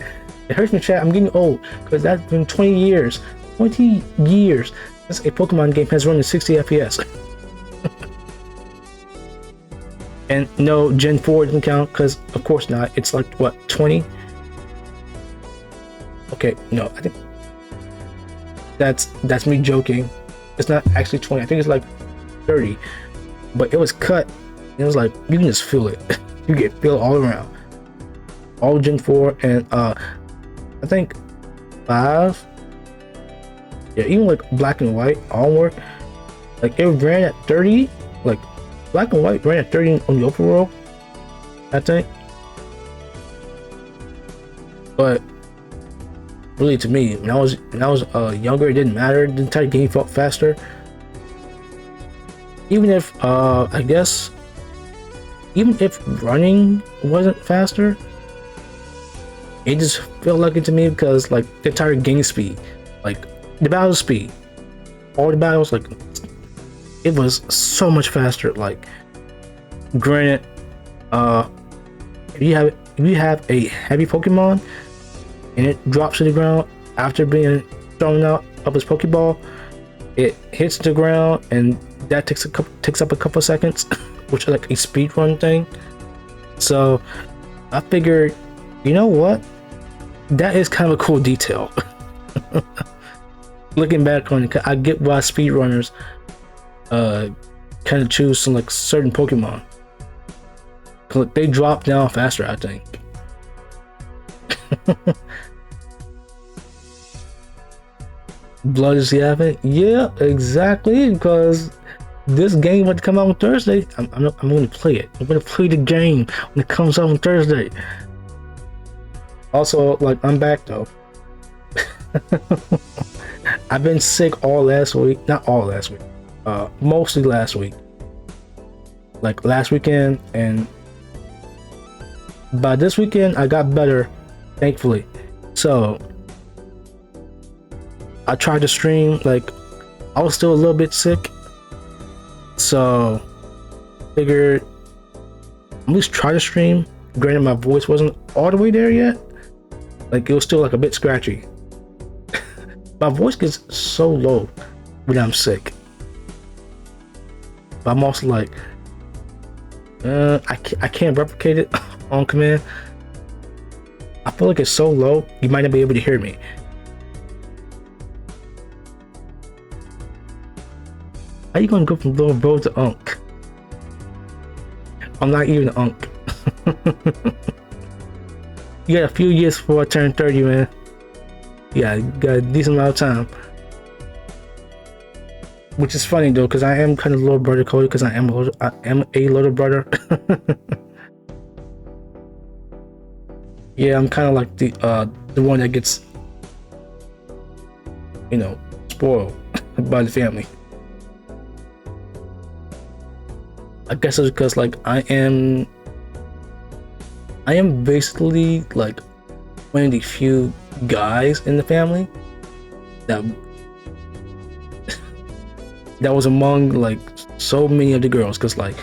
Speaker 1: It hurts me, chat. I'm getting old because that's been 20 years. 20 years since a Pokemon game has run at 60 FPS. And no, Gen 4 doesn't count because, of course not. It's like, what, 20? Okay, no, I think that's me joking. It's not actually 20. I think it's like 30. But it was cut. It was like, you can just feel it. You get feel all around. All Gen 4 and I think 5. Yeah, even like Black and White all work. Like, it ran at 30. Like, Black and White ran at 30 on the open world, I think. But really, to me, when I was younger, it didn't matter. The entire game felt faster. Even if I guess, even if running wasn't faster, it just felt like it to me because like the entire game speed, like the battle speed, all the battles, like it was so much faster. Like, granted, if you have a heavy Pokemon and it drops to the ground after being thrown out of its Pokeball, it hits the ground and that takes up a couple seconds, which is like a speed run thing. So I figured, you know what, that is kind of a cool detail. Looking back on it, I get why speedrunners kind of choose some like certain Pokemon. They drop down faster, I think. Blood is Yapping? Yeah, exactly. Because this game would come out on Thursday. I'm going to play it. I'm going to play the game when it comes out on Thursday. Also, like, I'm back though. I've been sick all last week. Not all last week. Mostly last week. Like last weekend, and by this weekend I got better, thankfully. So I tried to stream, like I was still a little bit sick. So figured at least try to stream. Granted, my voice wasn't all the way there yet. Like it was still like a bit scratchy. My voice gets so low when I'm sick. But I'm also like, I can't replicate it on command. I feel like it's so low, you might not be able to hear me. How you gonna go from little bro to unk? I'm not even unk. You got a few years before I turn 30, man. Yeah, you got a decent amount of time. Which is funny though, because I am kind of little brother coded, because I am a little brother. Yeah, I'm kind of like the one that gets, you know, spoiled by the family. I guess it's because like I am basically like one of the few guys in the family that was among like so many of the girls, because like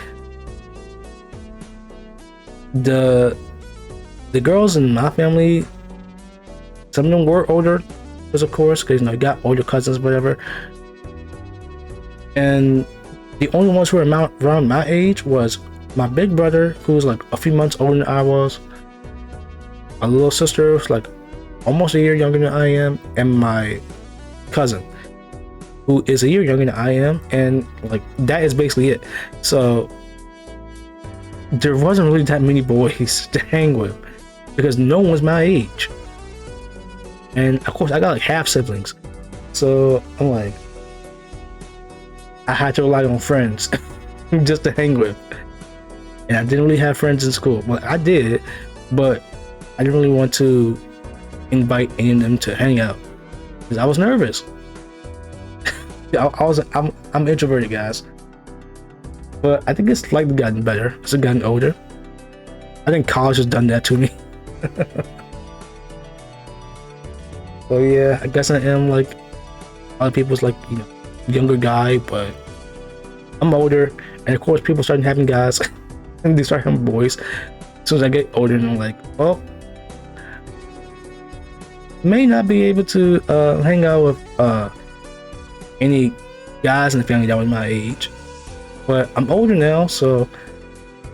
Speaker 1: the girls in my family, some of them were older, because of course, because you know, I got older cousins, whatever, and the only ones who were around my age was my big brother, who was like a few months older than I was, my little sister was like almost a year younger than I am, and my cousin, who is a year younger than I am, and like that is basically it. So there wasn't really that many boys to hang with, because no one was my age. And of course I got like half siblings, so I'm like, I had to rely on friends just to hang with. And I didn't really have friends in school. Well, I did, but I didn't really want to invite any of them to hang out because I was nervous. I'm introverted, guys, but I think it's slightly gotten better as I've gotten older. I think college has done that to me. So yeah, I guess I am like a lot of people's like, you know, younger guy, but I'm older, and of course people start having guys and they start having boys as soon as I get older, and I'm like, well, may not be able to hang out with any guys in the family that was my age, but I'm older now, so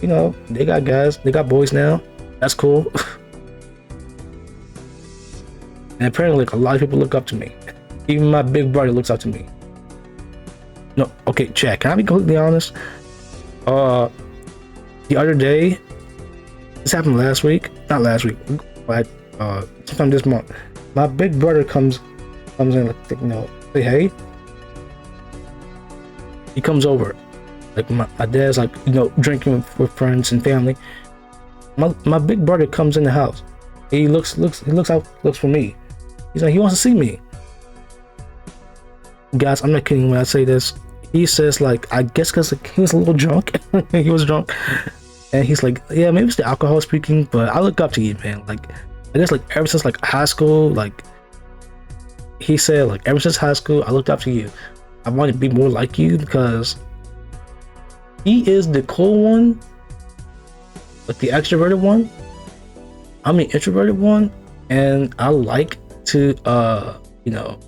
Speaker 1: you know, they got guys, they got boys now. That's cool. And apparently like a lot of people look up to me. Even my big brother looks up to me. No, okay, Chad, can I be completely honest? The other day, this happened last week, not last week, but sometime this month, my big brother comes in, like, you know, say hey. He comes over, like my dad's like, you know, drinking with friends and family. My big brother comes in the house. He looks for me. He's like, he wants to see me. Guys, I'm not kidding when I say this. He says like, I guess because like, he was a little drunk. He was drunk, and he's like, yeah, maybe it's the alcohol speaking, but I look up to you, man. Like, I guess like ever since like high school, like he said, like ever since high school, I looked up to you. I want to be more like you because he is the cool one, like the extroverted one. I'm the introverted one, and I like to, you know,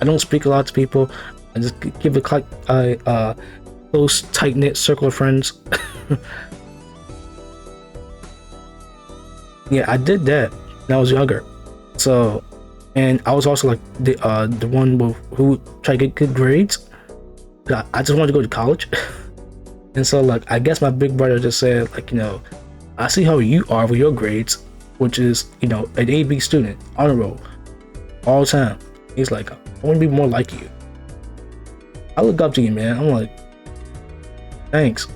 Speaker 1: I don't speak a lot to people. I just give a close, tight-knit circle of friends. Yeah, I did that when I was younger. So, and I was also like the one who tried to get good grades. I just wanted to go to college. And so like, I guess my big brother just said like, you know, I see how you are with your grades, which is, you know, an A/B student, honor roll, all the time. He's like, I want to be more like you. I look up to you, man. I'm like, thanks.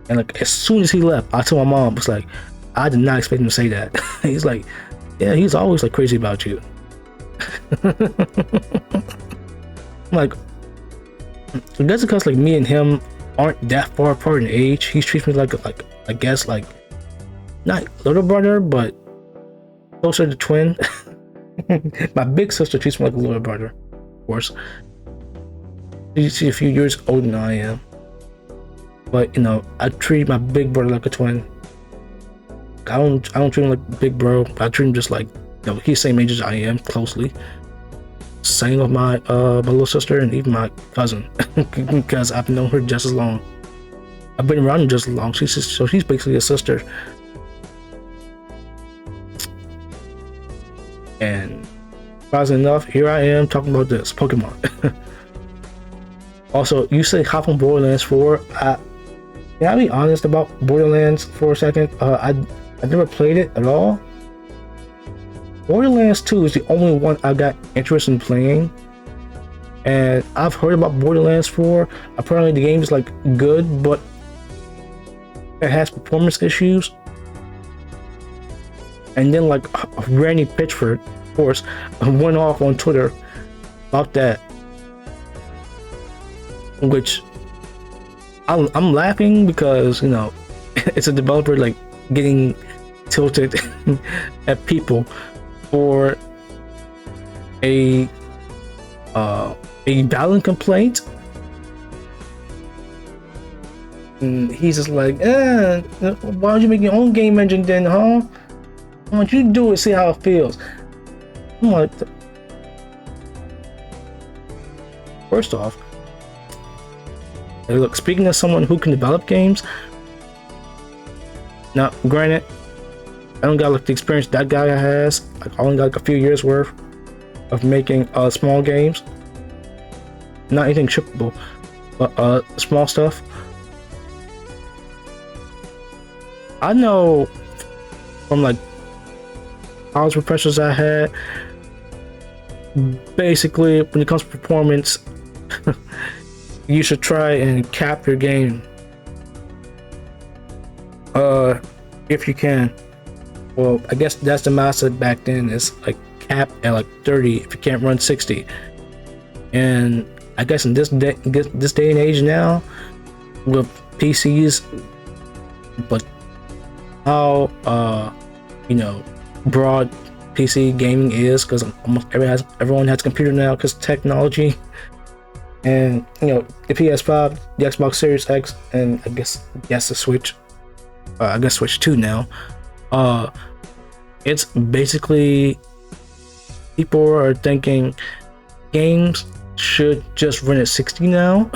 Speaker 1: And like, as soon as he left, I told my mom, I was like, I did not expect him to say that. He's like, yeah, he's always like crazy about you. Like, I guess because like me and him aren't that far apart in age, he treats me like I guess like not little brother, but closer to twin. My big sister treats me like a little brother, of course. She's a few years older than I am, but you know, I treat my big brother like a twin. I don't treat him like big bro. I treat him just like, you know, he's the same age as I am, closely. Same with my my little sister and even my cousin, because I've known her just as long. I've been around her just as long. So she's basically a sister. And surprisingly enough, here I am talking about this Pokemon. Also, you say hop on Borderlands 4. Can I be honest about Borderlands for a second? I never played it at all. Borderlands 2 is the only one I got interest in playing, and I've heard about Borderlands 4. Apparently the game is like good, but it has performance issues. And then like Randy Pitchford, of course, went off on Twitter about that, which I'm laughing because, you know, it's a developer like getting tilted at people for a valid complaint. And he's just like, why don't you make your own game engine then, huh? Why don't you do it, see how it feels? I'm like, first off, hey, look, speaking as someone who can develop games, now granted, I don't got like the experience that guy has. Like, I only got like a few years worth of making small games. Not anything shippable, but small stuff. I know from like college professors I had, basically when it comes to performance, you should try and cap your game if you can. Well, I guess that's the mindset back then, is like cap at like 30 if you can't run 60. And I guess in this day and age now with PCs, but how you know, broad PC gaming is, because almost everyone has a computer now because technology. And you know, the PS5, the Xbox Series X, and I guess the Switch, I guess Switch 2 now, it's basically, people are thinking games should just run at 60 now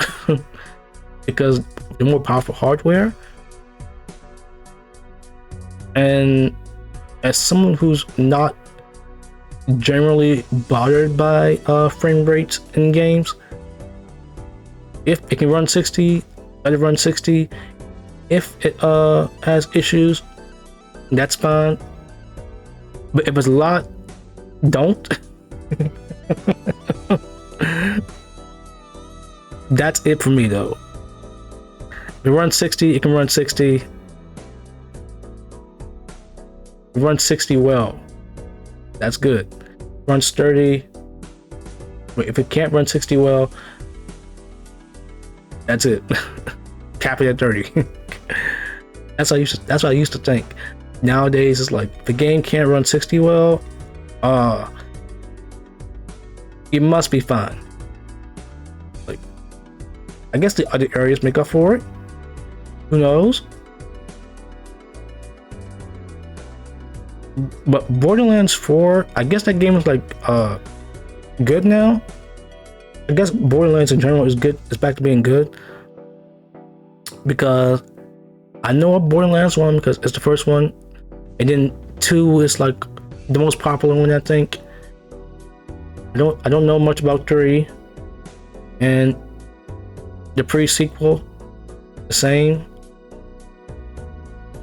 Speaker 1: because they're more powerful hardware. And as someone who's not generally bothered by frame rates in games, if it can run 60, let it run 60. If it has issues, that's fine. But if it's a lot, don't. That's it for me though. If it runs 60, it can run 60. Run 60 well, that's good. Runs 30, but if it can't run 60 well, that's it. Cap it at 30. That's what I used to think. Nowadays it's like, if the game can't run 60 well, it must be fine. Like, I guess the other areas make up for it. Who knows? But Borderlands 4, I guess that game is like good now. I guess Borderlands in general is good. It's back to being good, because I know of Borderlands 1 because it's the first one, and then 2 is like the most popular one, I think. I don't know much about 3, and the pre-sequel the same,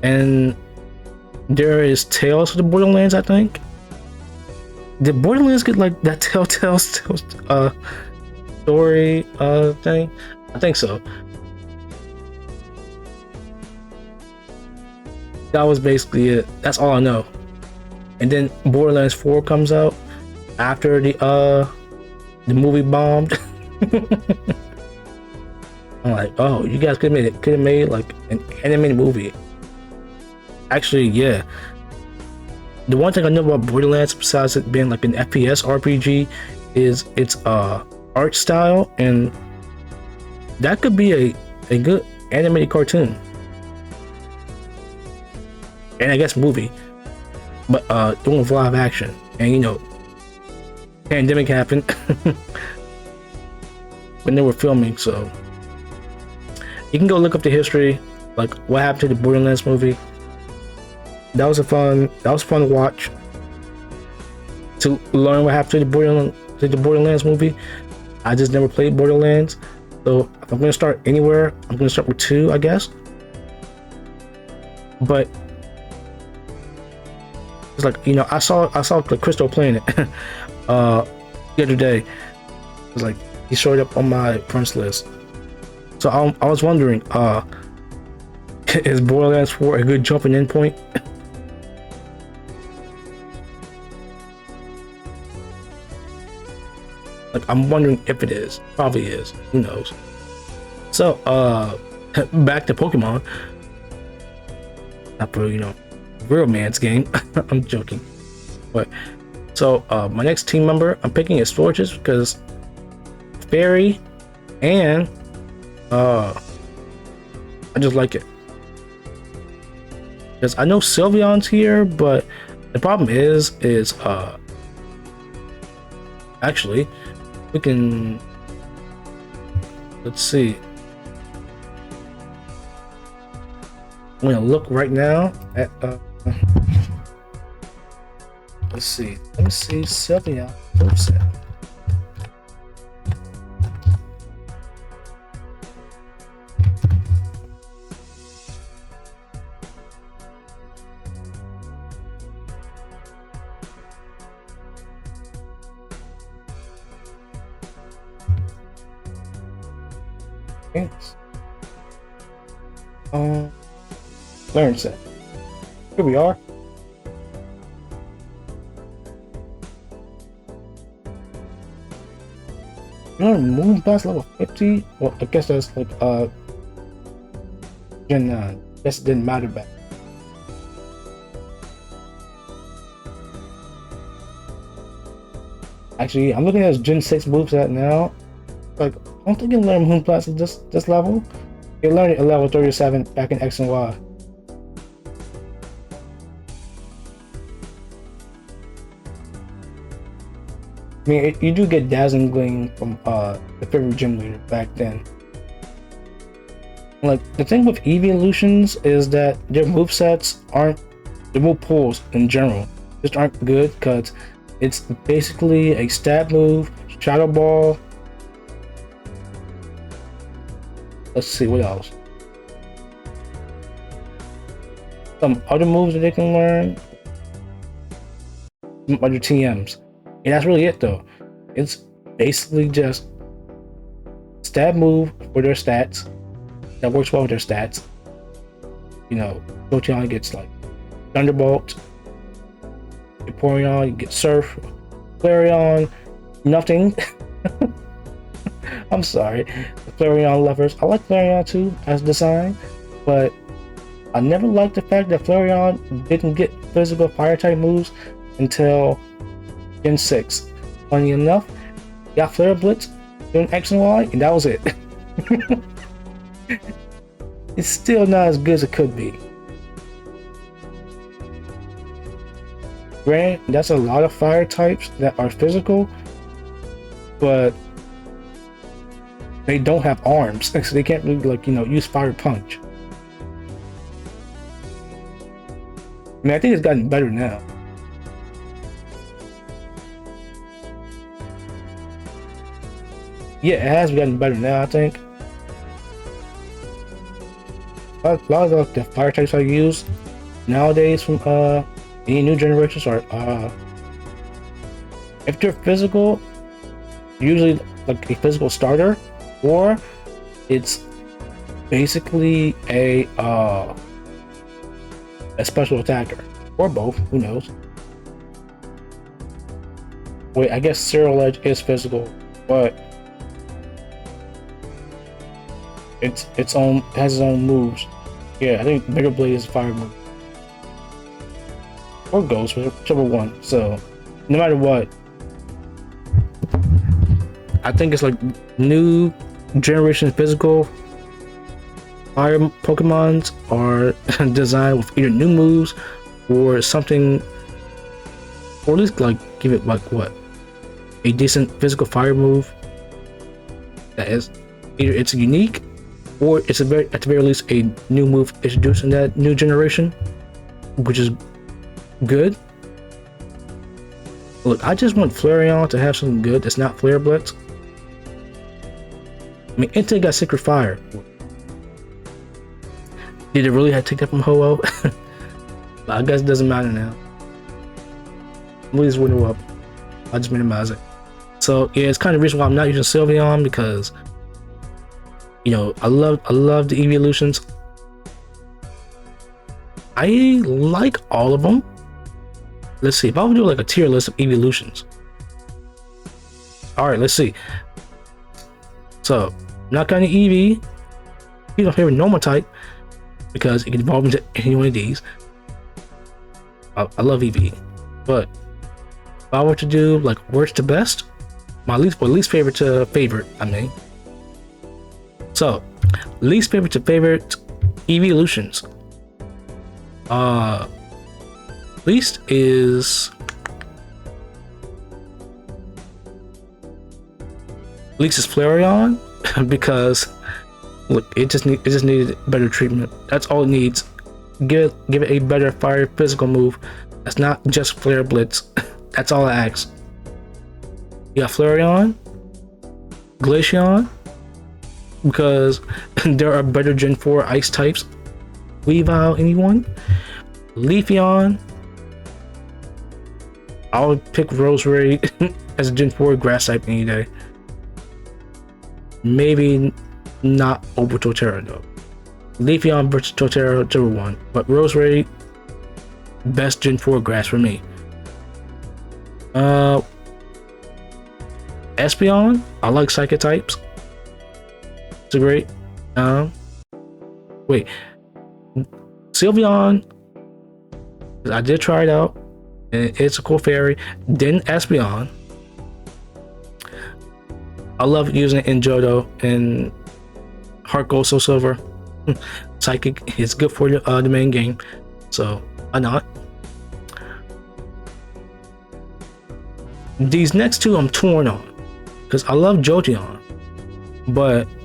Speaker 1: and there is Tales of the Borderlands, I think. Did Borderlands get like that Telltale story thing? I think so. That was basically it. That's all I know. and then Borderlands 4 comes out after the movie bombed. I'm like, oh, you guys could have made like an animated movie. Actually, yeah. The one thing I know about Borderlands, besides it being like an FPS RPG, is its art style, and that could be a good animated cartoon, and I guess movie, but doing with live action. And you know, pandemic happened when they were filming, so you can go look up the history, like what happened to the Borderlands movie. That was fun to watch, to learn what happened to the Borderlands movie. I just never played Borderlands, so if I'm gonna start anywhere, I'm gonna start with 2, I guess. But it's like, you know, I saw like Crystal playing it the other day. It was like he showed up on my friends list, so I was wondering, is Borderlands 4 a good jumping in point? Like, I'm wondering if it is. Probably is. Who knows? So, back to Pokemon. Not for, you know, real man's game. I'm joking. But, so, my next team member I'm picking is Fortress because Fairy and, I just like it. Because I know Sylveon's here, but the problem is, actually, we can, let's see. I'm gonna look right now at let's see. Let me see Sylveon. Yes. Learn set. Here we are. Moon Blast level 50. Well, I guess that's like Gen 9. Guess it didn't matter back. Actually, I'm looking at his Gen 6 moveset now. Like, I don't think you can learn Moonblast at this level. You learned it at level 37 back in X and Y. I mean, you do get Dazzling Gleam from the favorite gym leader back then. Like, the thing with evolutions is that their movesets aren't, their move pools in general just aren't good, because it's basically a stab move, Shadow Ball. Let's see what else. Some other moves that they can learn. Some other TMs. And that's really it though. It's basically just stab move for their stats. That works well with their stats. You know, Jolteon gets like Thunderbolt. Vaporeon, you get Surf. Flareon, nothing. I'm sorry. The Flareon lovers. I like Flareon too as design, but I never liked the fact that Flareon didn't get physical fire type moves until Gen 6. Funny enough, got Flare Blitz during X and Y, and that was it. It's still not as good as it could be. Granted, that's a lot of fire types that are physical, but they don't have arms, so they can't really, like, you know, use Fire Punch. I mean, I think it's gotten better now. Yeah, it has gotten better now, I think. A lot of the fire types I use nowadays from any new generations are if they're physical, usually like a physical starter, or it's basically a special attacker, or both, who knows. Wait, I guess Zero Edge is physical, but its own has its own moves. Yeah, I think Bigger Blade is fire move. Or Ghost, whichever one. So no matter what, I think it's like new generation physical fire Pokemons are designed with either new moves or something, or at least like give it like what, a decent physical fire move that is either it's unique or it's at the very least a new move introduced in that new generation, which is good. Look, I just want Flareon to have something good that's not Flare Blitz. I mean, Entei got Sacred Fire. Did it really have to take that from Ho-Oh? But I guess it doesn't matter now. Please window up. I just minimize it. So yeah, it's kind of the reason why I'm not using Sylveon, because you know I love the evolutions. I like all of them. Let's see if I would do like a tier list of evolutions. All right, let's see. So not counting Eevee, he's my favorite normal type because it can evolve into any one of these. I love Eevee, but if I were to do like worst to best, my least favorite to favorite, I mean. So least favorite to favorite evolutions. Least is Flareon because look, it just needed better treatment. That's all it needs. Give it a better fire physical move. That's not just Flare Blitz. That's all I ask. You got Flareon, Glaceon, because there are better Gen 4 ice types. Weavile, anyone? Leafeon. I would pick Rosemary as a Gen 4 grass type any day. Maybe not over Torterra though. Leafeon versus Torterra, whichever one. But Rosemary, best Gen 4 grass for me. Espeon, I like Psychic types. It's a great. Wait. Sylveon, I did try it out. And it's a cool fairy. Then Espeon. I love using it in Johto and Heart Gold, Soul Silver. Psychic is good for the main game, so why not? These next two I'm torn on because I love Jolteon, but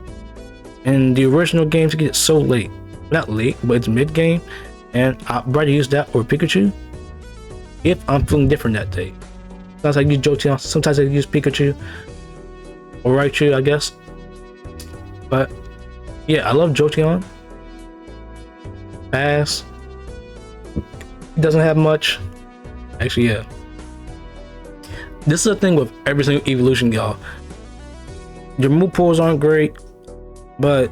Speaker 1: in the original games it gets so late. Not late, but it's mid game, and I'd rather use that or Pikachu if I'm feeling different that day. Sometimes I use Jolteon, sometimes I use Pikachu or Raichu, I guess. But yeah, I love Jolteon. Fast. It doesn't have much. Actually, yeah. This is the thing with every single evolution, y'all. Their move pools aren't great, but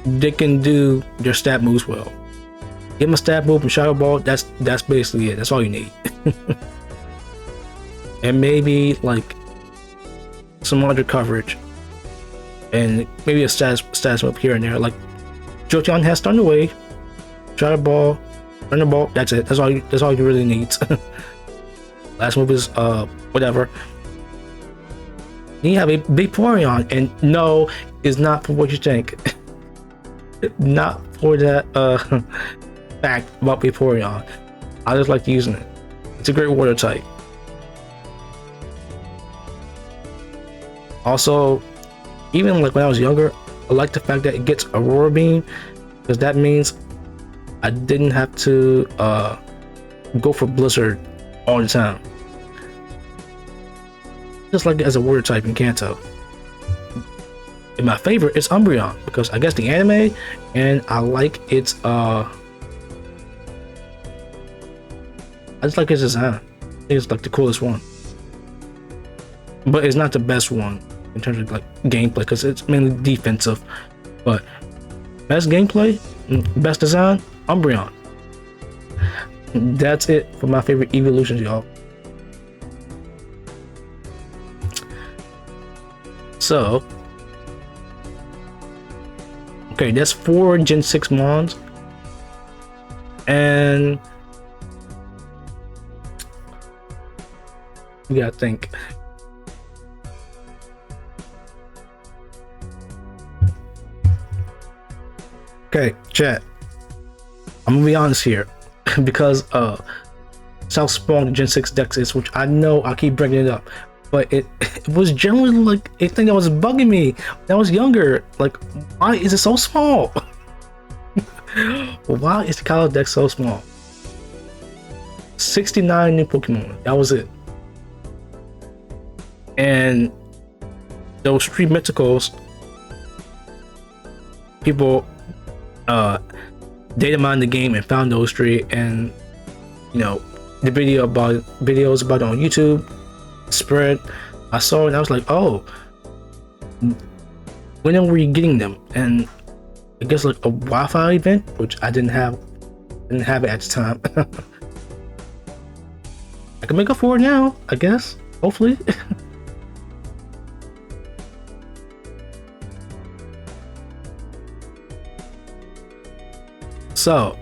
Speaker 1: they can do their stat moves well. Give them a stat move and Shadow Ball, that's basically it. That's all you need. And maybe like some other coverage. And maybe a status move here and there. Like Jolteon has Thunder Wave, Shadow Ball, Thunder Ball, that's it. That's all you really need. Last move is whatever. Then you have a Vaporeon, and no, it's not for what you think. Not for that fact about Vaporeon. I just like using it. It's a great water type. Also, even like when I was younger, I like the fact that it gets Aurora Beam, because that means I didn't have to go for Blizzard all the time. Just like as a water type in Kanto. And my favorite is Umbreon, because I guess the anime, and I like its I just like its design. I think it's like the coolest one. But it's not the best one in terms of like gameplay, because it's mainly defensive. But best gameplay, best design, Umbreon. That's it for my favorite evolutions, y'all. So, okay, that's 4 Gen 6 Mons. And you gotta think. Okay, chat. I'm gonna be honest here. Because South Spawn Gen 6 Dex is, which I know I keep bringing it up, but it was generally like a thing that was bugging me when I was younger. Like, why is it so small? Why is the Kyle Dex so small? 69 new Pokemon, that was it. And those 3 mythicals, people data mined the game and found those 3, and you know, the videos about it on YouTube spread. I saw it and I was like, oh, when are we getting them? And I guess like a Wi-Fi event, which I didn't have it at the time. I can make up for it now, I guess, hopefully. So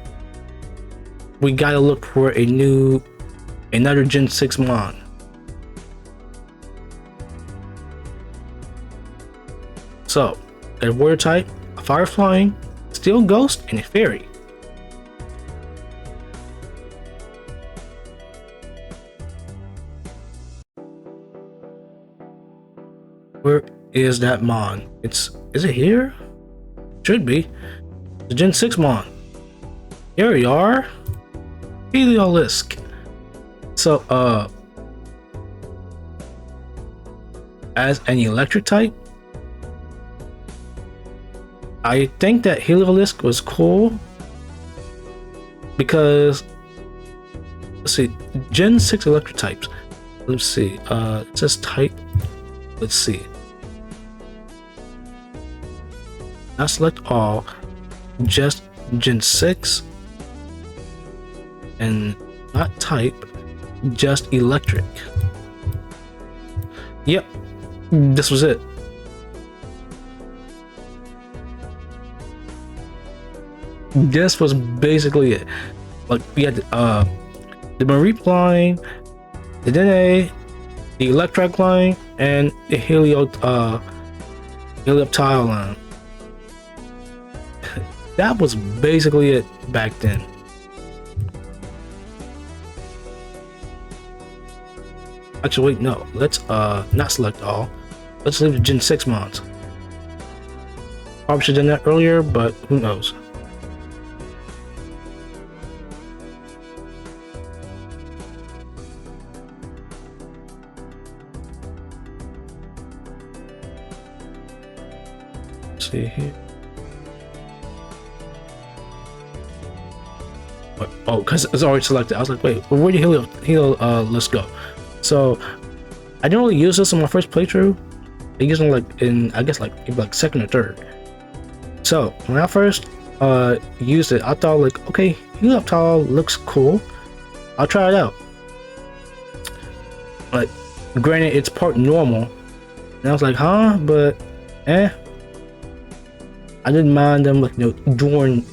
Speaker 1: we gotta look for another Gen 6 Mon. So a water type, a fire flying, steel ghost, and a fairy. Where is that Mon? Is it here? Should be. The Gen 6 Mon. Here we are. Heliolisk. So as an electric type, I think that Heliolisk was cool because, let's see, Gen 6 electric types. Let's see, it says type. Let's see. Not select all, just Gen 6, and not type, just electric. Yep, this was it. This was basically it. Like, we had the Marie line, the Dene, the Electric line, and the Helioptile line. That was basically it back then. Actually, wait, no. Let's not select all. Let's leave the Gen 6 Mons. Probably should have done that earlier, but who knows. Let's see here. Oh, because it's already selected. I was like, wait, well, where did let's go. So I didn't really use this in my first playthrough. I used it like in, I guess like maybe like second or third. So when I first used it, I thought like, okay, Helioptile looks cool. I'll try it out. Like, granted, it's part normal, and I was like, huh, but I didn't mind them, like, you know, doing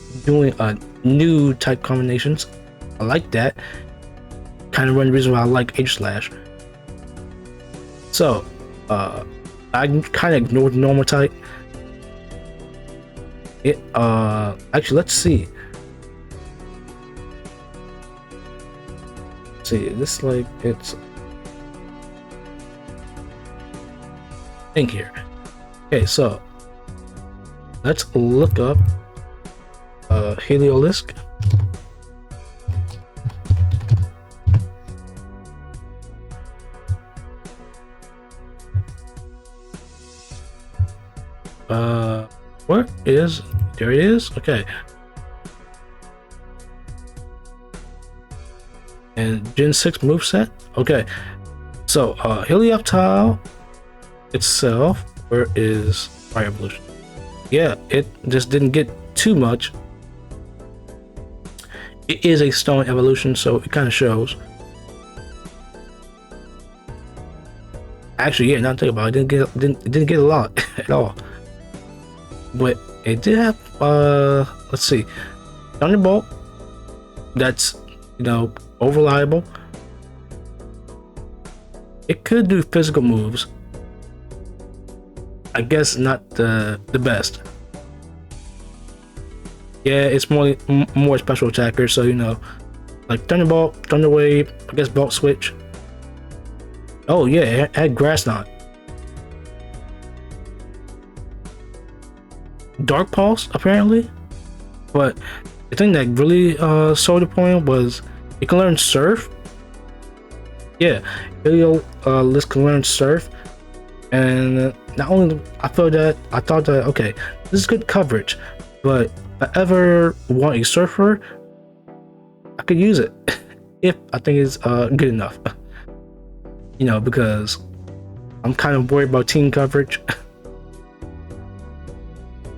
Speaker 1: new type combinations. I like that. Kind of one reason why I like H/. So I kind of ignored normal type. It actually, let's see. This, like, it's think here. Okay, so let's look up Heliolisk. Where is, there it is. Okay, and Gen 6 moveset. Okay, so Helioptile itself, where is Fire Evolution? Yeah, it just didn't get too much. It is a stone evolution, so it kind of shows. Actually, yeah, not think about it. Didn't get a lot at all. But it did have let's see. Thunderbolt. That's, you know, over reliable. It could do physical moves. I guess not the best. Yeah, it's more special attacker, so you know, like Thunderbolt, Thunder Wave, I guess Bolt Switch. Oh yeah, it had Grass Knot. Dark Pulse, apparently. But the thing that really sold the point was you can learn Surf. Yeah, Helio List can learn Surf. And not only I thought that okay, this is good coverage, but if I ever want a surfer, I could use it if I think it's good enough. You know, because I'm kind of worried about team coverage.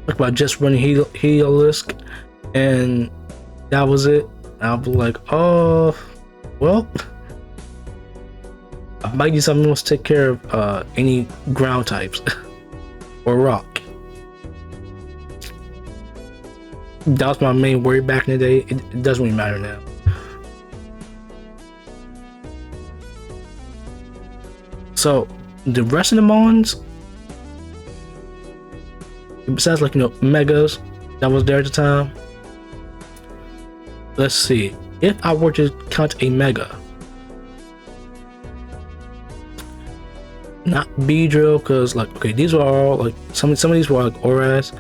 Speaker 1: Like about just running Heliolisk, and that was it. I'll be like, oh, well, I might need something else to take care of any ground types or rock. That was my main worry back in the day. It doesn't really matter now. So the rest of the Mons, besides like, you know, Megas that was there at the time. Let's see. If I were to count a Mega, not Beedrill, because like, okay, these were all like some of these were like Auras.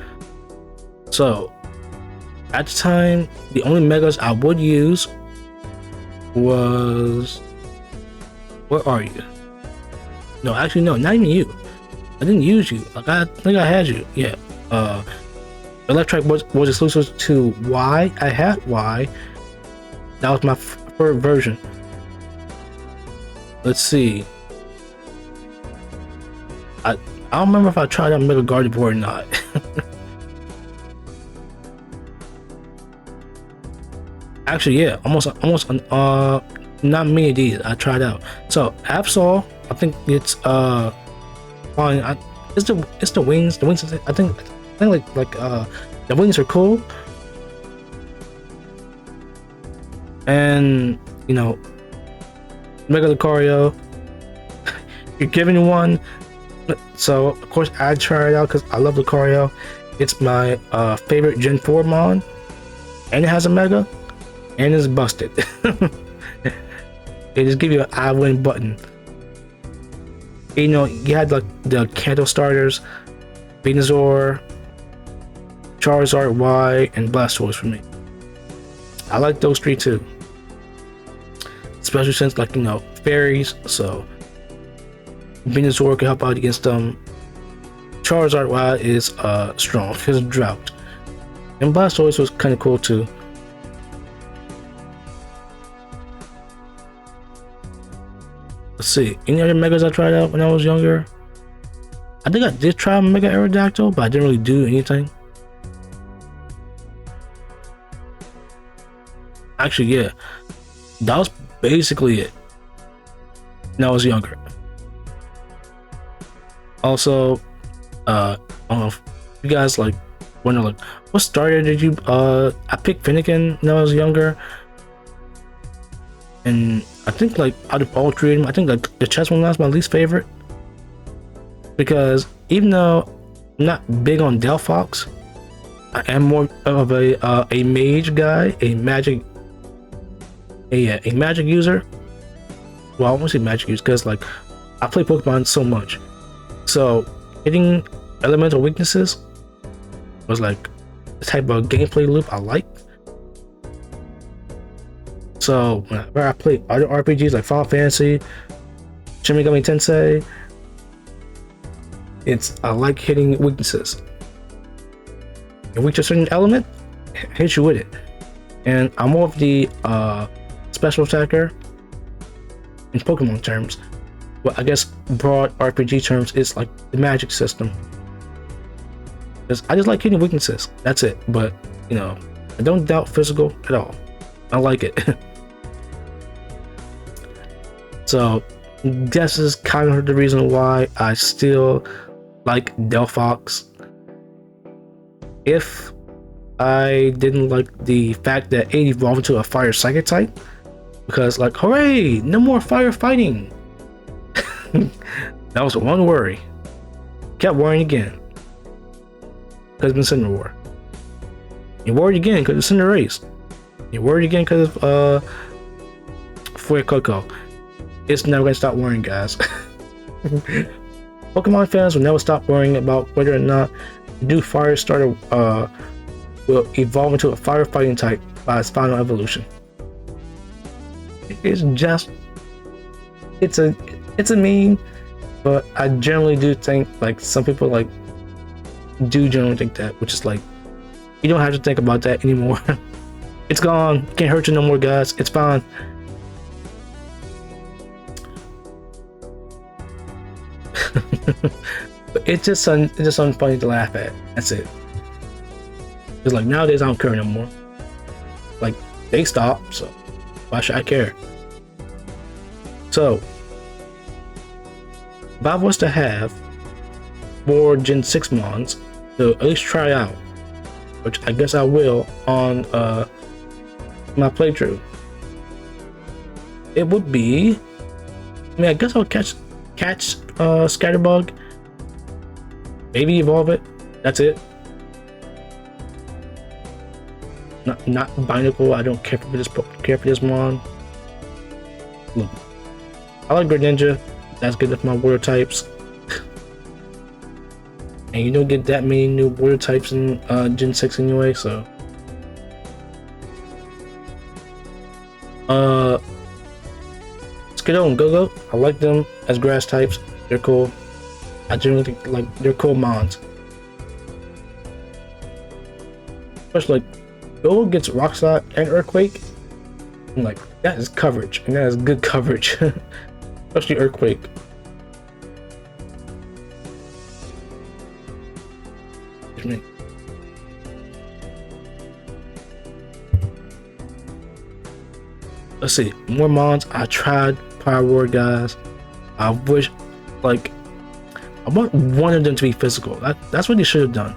Speaker 1: So at the time, the only Megas I would use was, where are you? No, actually no, not even you. I didn't use you. Like I think I had you. Yeah. Electric was exclusive to Y. I had Y. That was my first version. Let's see. I don't remember if I tried out Mega Gardevoir or not. Actually, yeah, almost not many of these I tried out. So Absol, I think it's fine. It's the wings. The wings, I think like the wings are cool. And you know, Mega Lucario, you're given one. So of course I try it out because I love Lucario. It's my favorite Gen 4 Mon, and it has a Mega, and it's busted. They just give you an I win button. You know, you had like the Kanto starters, Venusaur, Charizard Y, and Blastoise for me. I like those three too, especially since, like, you know, fairies, so Venusaur can help out against them. Charizard Y is strong because of drought, and Blastoise was kind of cool too. Let's see, any other Megas I tried out when I was younger? I think I did try Mega Aerodactyl, but I didn't really do anything. Actually, yeah, that was basically it when I was younger. Also, I don't know if you guys like wonder like what starter did you I picked Finnegan when I was younger, and I think like out of all three of them, I think like the chess one was my least favorite, because even though I'm not big on Delphox, I am more of a mage guy, a magic user. Well, I won't say magic user because like I play Pokemon so much, so hitting elemental weaknesses was like the type of gameplay loop I like. So whenever I play other RPGs like Final Fantasy, Shin Megami Tensei, I like hitting weaknesses. If weak to a certain element, hit you with it. And I'm more of the special attacker in Pokemon terms. Well, I guess broad RPG terms is like the magic system. Because I just like hitting weaknesses. That's it. But you know, I don't doubt physical at all. I like it. So this is kind of the reason why I still like Delphox. If I didn't like the fact that it evolved into a fire psychic type, because like, hooray, no more firefighting. That was one worry. Kept worrying again. Because it's been Cinder War. You worried again because it's Cinder Race. You worried again because of Fuego Coco. It's never gonna stop worrying, guys. Pokemon fans will never stop worrying about whether or not the new fire starter will evolve into a firefighting type by its final evolution. It's just, it's a meme, but I generally do think, like, some people like do generally think that, which is like, you don't have to think about that anymore. It's gone. Can't hurt you no more, guys. It's fine. But it's just something funny to laugh at. That's it. It's like nowadays I don't care no more. Like, they stopped, so why should I care? So if I was to have more Gen 6 mons to at least try out, which I guess I will on my playthrough, it would be, I mean, I guess I'll catch Scatterbug, maybe evolve it. That's it. Not Binacle. I don't care for this mon. Look, I like Greninja. That's good enough for my water types. And you don't get that many new water types in Gen 6 anyway, so. Skiddo and Go-Go, I like them as grass types. They're cool. I generally think like they're cool mons. Especially like Go gets Rock Slide and Earthquake. I'm like, that is coverage, and that is good coverage. Especially Earthquake. Me. Let's see, more mons. I tried Power Word, guys. I wish, like, I want one of them to be physical. That's what they should have done.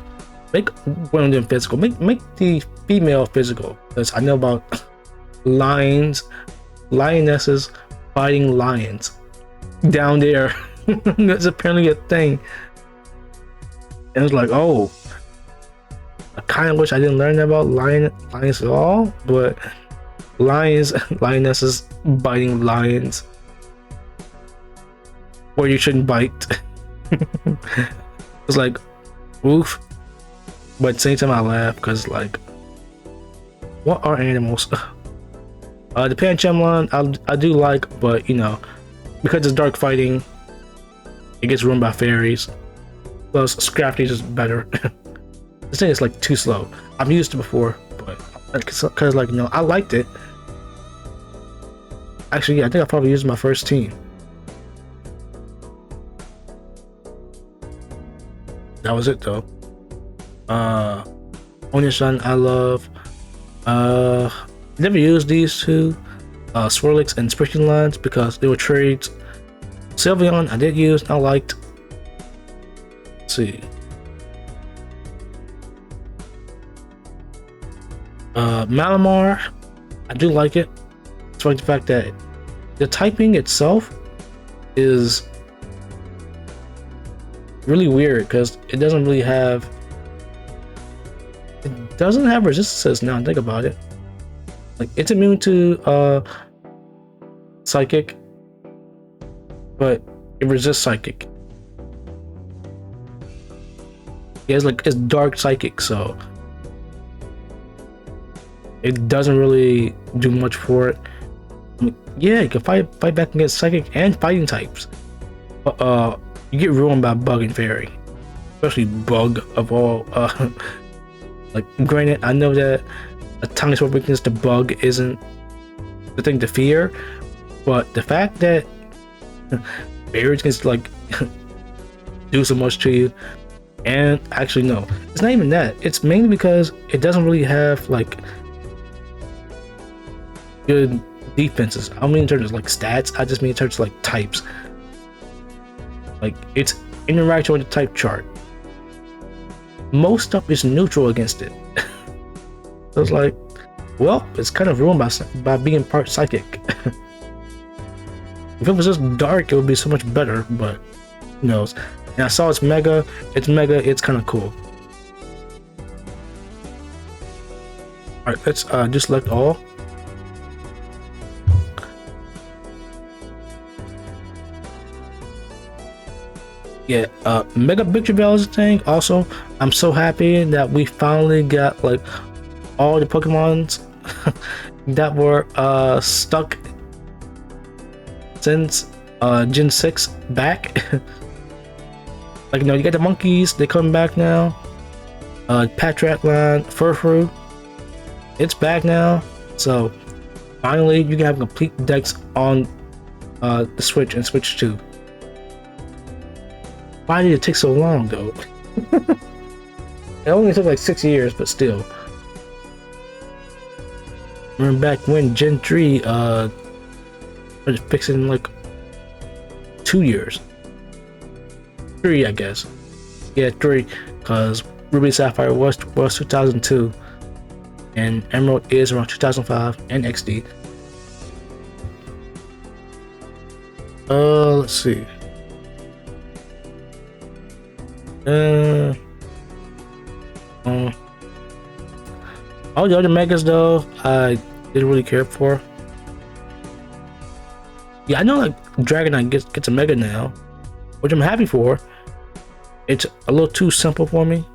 Speaker 1: Make one of them physical. Make the female physical, because I know about lionesses fighting lions down there. That's apparently a thing. And it's like, oh, I kind of wish I didn't learn about lions at all, but lionesses biting lions where you shouldn't bite. It's like, oof. But at the same time I laugh because, like, what are animals? The Panchemlon I do like, but you know, because it's dark fighting, it gets ruined by fairies. Plus Scrafty is just better. This thing is like too slow. I've used it before, but because, like, you know, I liked it. Actually, yeah, I think I probably used my first team. That was it though. Onion I love. Never used these two, Swirlix and Spriching Lines, because they were trades. Sylveon I did use and I liked. Let's see. Malamar, I do like it. Despite the fact that the typing itself is really weird because it doesn't have resistances now. Think about it. Like, it's immune to psychic, but it resists psychic. It's dark psychic, so it doesn't really do much for it. I mean, yeah, you can fight back against psychic and fighting types, but you get ruined by Bug and Fairy, especially Bug of all. Like, granted, I know that a tiny sort of weakness to Bug isn't the thing to fear, but the fact that Fairies can like do so much to you. And actually, no, it's not even that. It's mainly because it doesn't really have like good defenses. I don't mean in terms of like stats. I just mean in terms of like types. Like its interaction with the type chart. Most stuff is neutral against it. So it's like, well, it's kind of ruined by being part psychic. If it was just dark, it would be so much better, but who knows. And I saw it's mega, it's kind of cool. Alright, let's just select all. Yeah, mega picture values thing. Also, I'm so happy that we finally got like all the Pokemons that were stuck since Gen 6 back. Like, you know, you got the monkeys, they come back now. Patrat line, Furfrou, it's back now. So finally you can have complete decks on the Switch and Switch 2. Why did it take so long though? It only took like 6 years, but still. Remember back when Gen 3 was fixing in like 2 years. 3, I guess. Yeah, 3, because Ruby Sapphire was 2002, and Emerald is around 2005, and XD. Let's see. All the other megas though, I didn't really care for. Yeah, I know like Dragonite gets a mega now, which I'm happy for. It's a little too simple for me.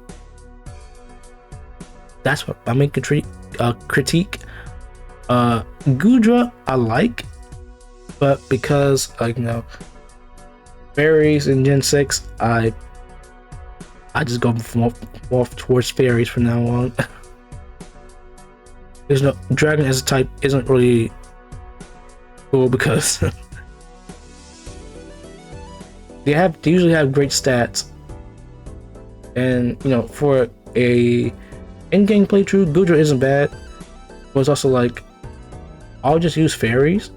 Speaker 1: That's what I make critique. Gudra I like, but because like, you know, fairies in Gen 6, I just go more towards fairies from now on. There's no dragon as a type isn't really cool because they usually have great stats, and you know, for a in-game playthrough, Gudra isn't bad. But it's also like, I'll just use fairies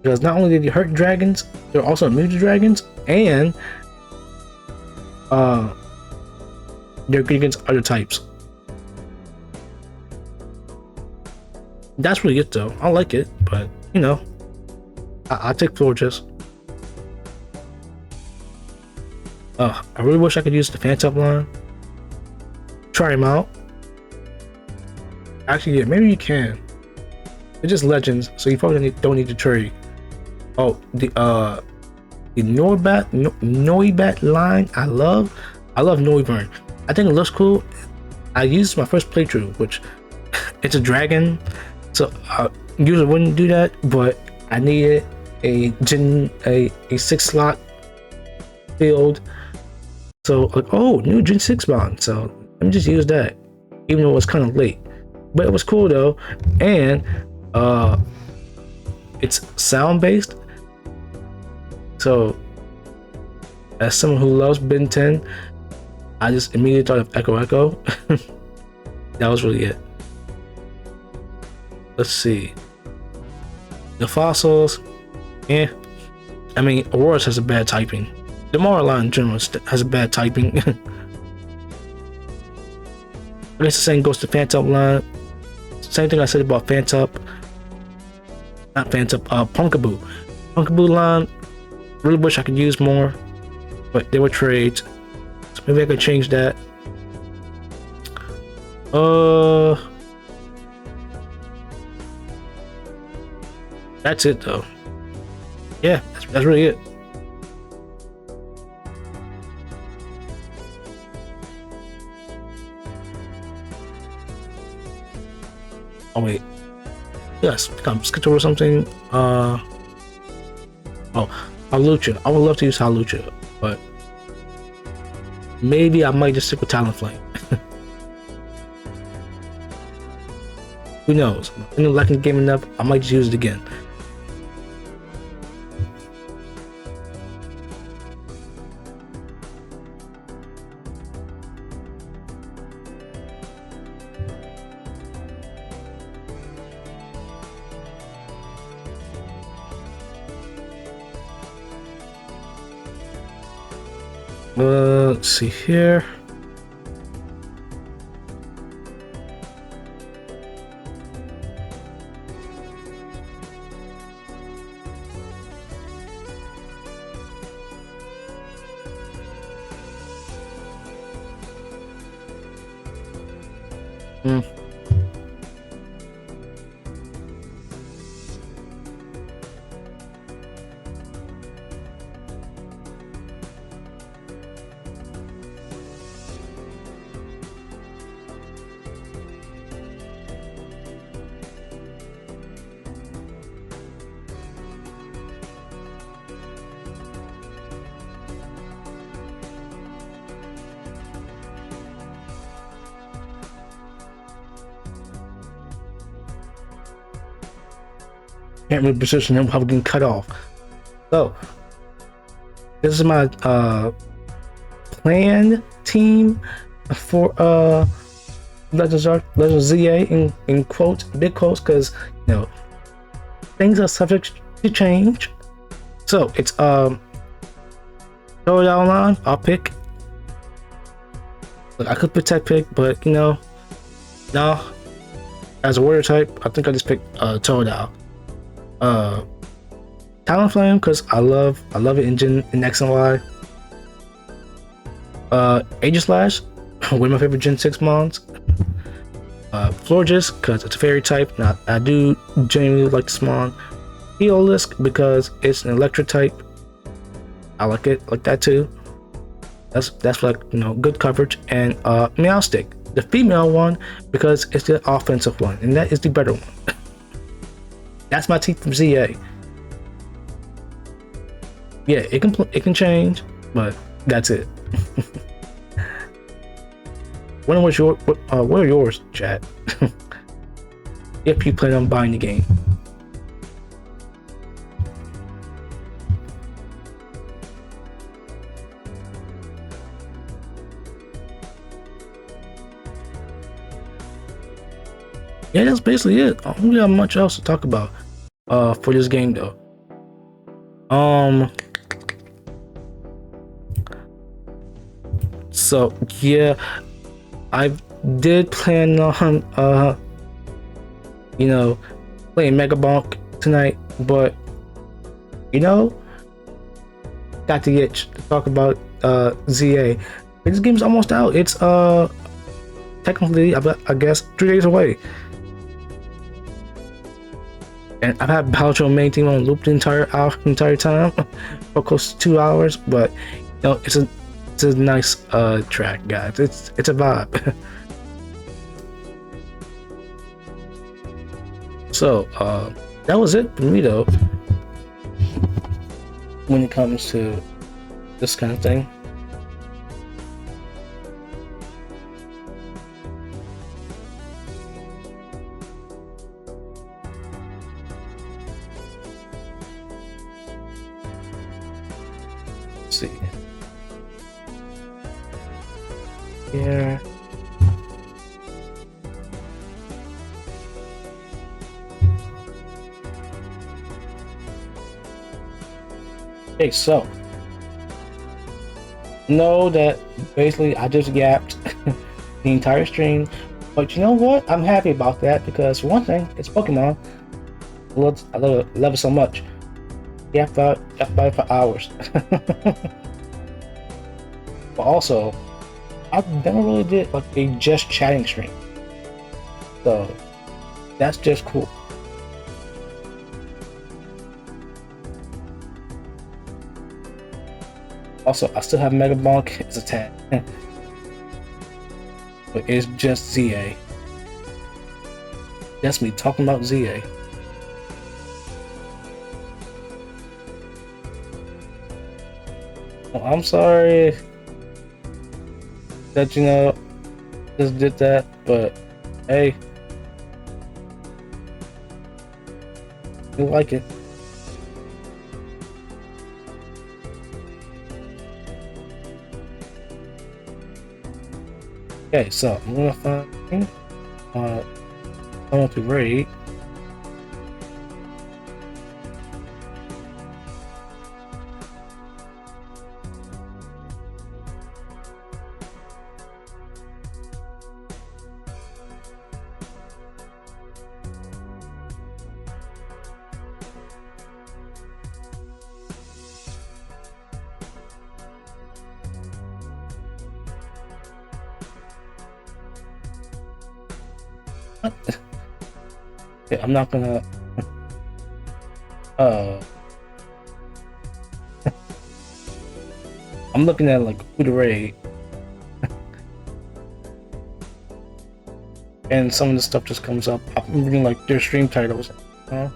Speaker 1: because not only did they hurt dragons, they're also immune to dragons, and they're good against other types. That's really it though. I like it, but you know, I'll take Florges. I really wish I could use the Phantom line. Try him out. Actually, yeah, maybe you can. They're just legends, so you probably don't need to trade. Oh, the Noibat line. I love Noivern. I think it looks cool. I used my first playthrough, which it's a dragon, so I usually wouldn't do that, but I needed a 6 slot field. So like, oh, new Gen 6 bond. So let me just use that, even though it was kind of late. But it was cool though, and it's sound based. So as someone who loves Ben 10, I just immediately thought of Echo Echo. That was really it. Let's see. The fossils, yeah. I mean, Aurora's has a bad typing. The Mara line in general has a bad typing. I guess the same goes to Phantom line. Same thing I said about Phantom. Not Phantom, Punkaboo. Punkaboo line, really wish I could use more, but they were trades. So maybe I could change that. That's it though. Yeah, that's really it. Oh wait, yes, come skip over something. Oh, Hawlucha. I would love to use Hawlucha, but maybe I might just stick with Talonflame. Who knows? If I'm liking the game enough, I might just use it again. Let's see here. Hmm. Can't really position him without getting cut off. So this is my planned team for Legends ZA in quotes, big quotes, because you know things are subject to change. So it's throw it out line. I'll pick. Look, I could protect pick, but you know, no. As a warrior type, I think I just picked Toadal. Talonflame because I love it in X and Y. Aegislash, one of my favorite Gen 6 mons. Florges because it's a fairy type, and I do genuinely like this mon. Eolisk because it's an electric type. I like it like that too. That's like, you know, good coverage. And Meowstick, the female one, because it's the offensive one, and that is the better one. That's my team from ZA. Yeah, it can change, but that's it. What are yours, chat? If you plan on buying the game. Yeah, that's basically it. I don't really have much else to talk about for this game though. So yeah, I did plan on you know, playing Mega Bonk tonight, but you know, got the itch to talk about ZA. This game's almost out. It's technically I guess 3 days away. And I've had Battlefield main team on loop the entire time for close to 2 hours, but you know, it's a nice track, guys. It's a vibe. So that was it for me though, when it comes to this kind of thing. Let's see here. Okay, so know that basically I just yapped the entire stream, but you know what? I'm happy about that because for one thing, it's Pokemon. I love it so much. Yapped about it for hours. But also, I never really did like a just chatting stream, so that's just cool. Also, I still have Mega Bonk as a tag, but it's just ZA. That's me talking about ZA. Well, I'm sorry that, you know, just did that, but hey, you like it. Okay, so I'm gonna find I want to rate. What? Yeah, I'm not gonna. Uh, I'm looking at like who to raid, and some of the stuff just comes up. I'm reading like their stream titles. Uh,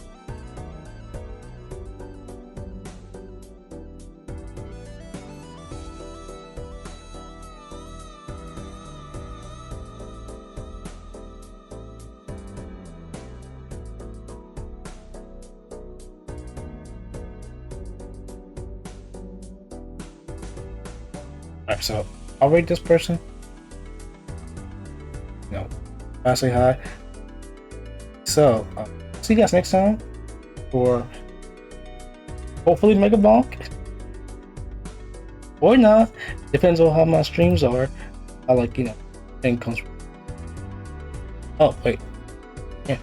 Speaker 1: Alright, so I'll rate this person. You know, I say hi. So, see you guys next time for hopefully Mega Bonk or not. Depends on how my streams are. I like, thing comes. Oh wait, yeah,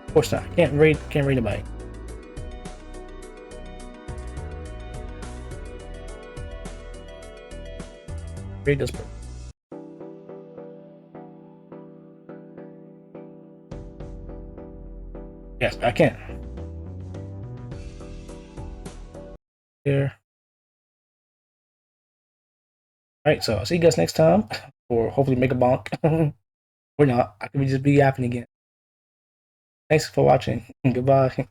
Speaker 1: of course not. Can't read a bike. Read this person. Yes, I can. Here. Alright, so I'll see you guys next time for hopefully Mega Bonk. Or not. I could just be yapping again. Thanks for watching. Goodbye.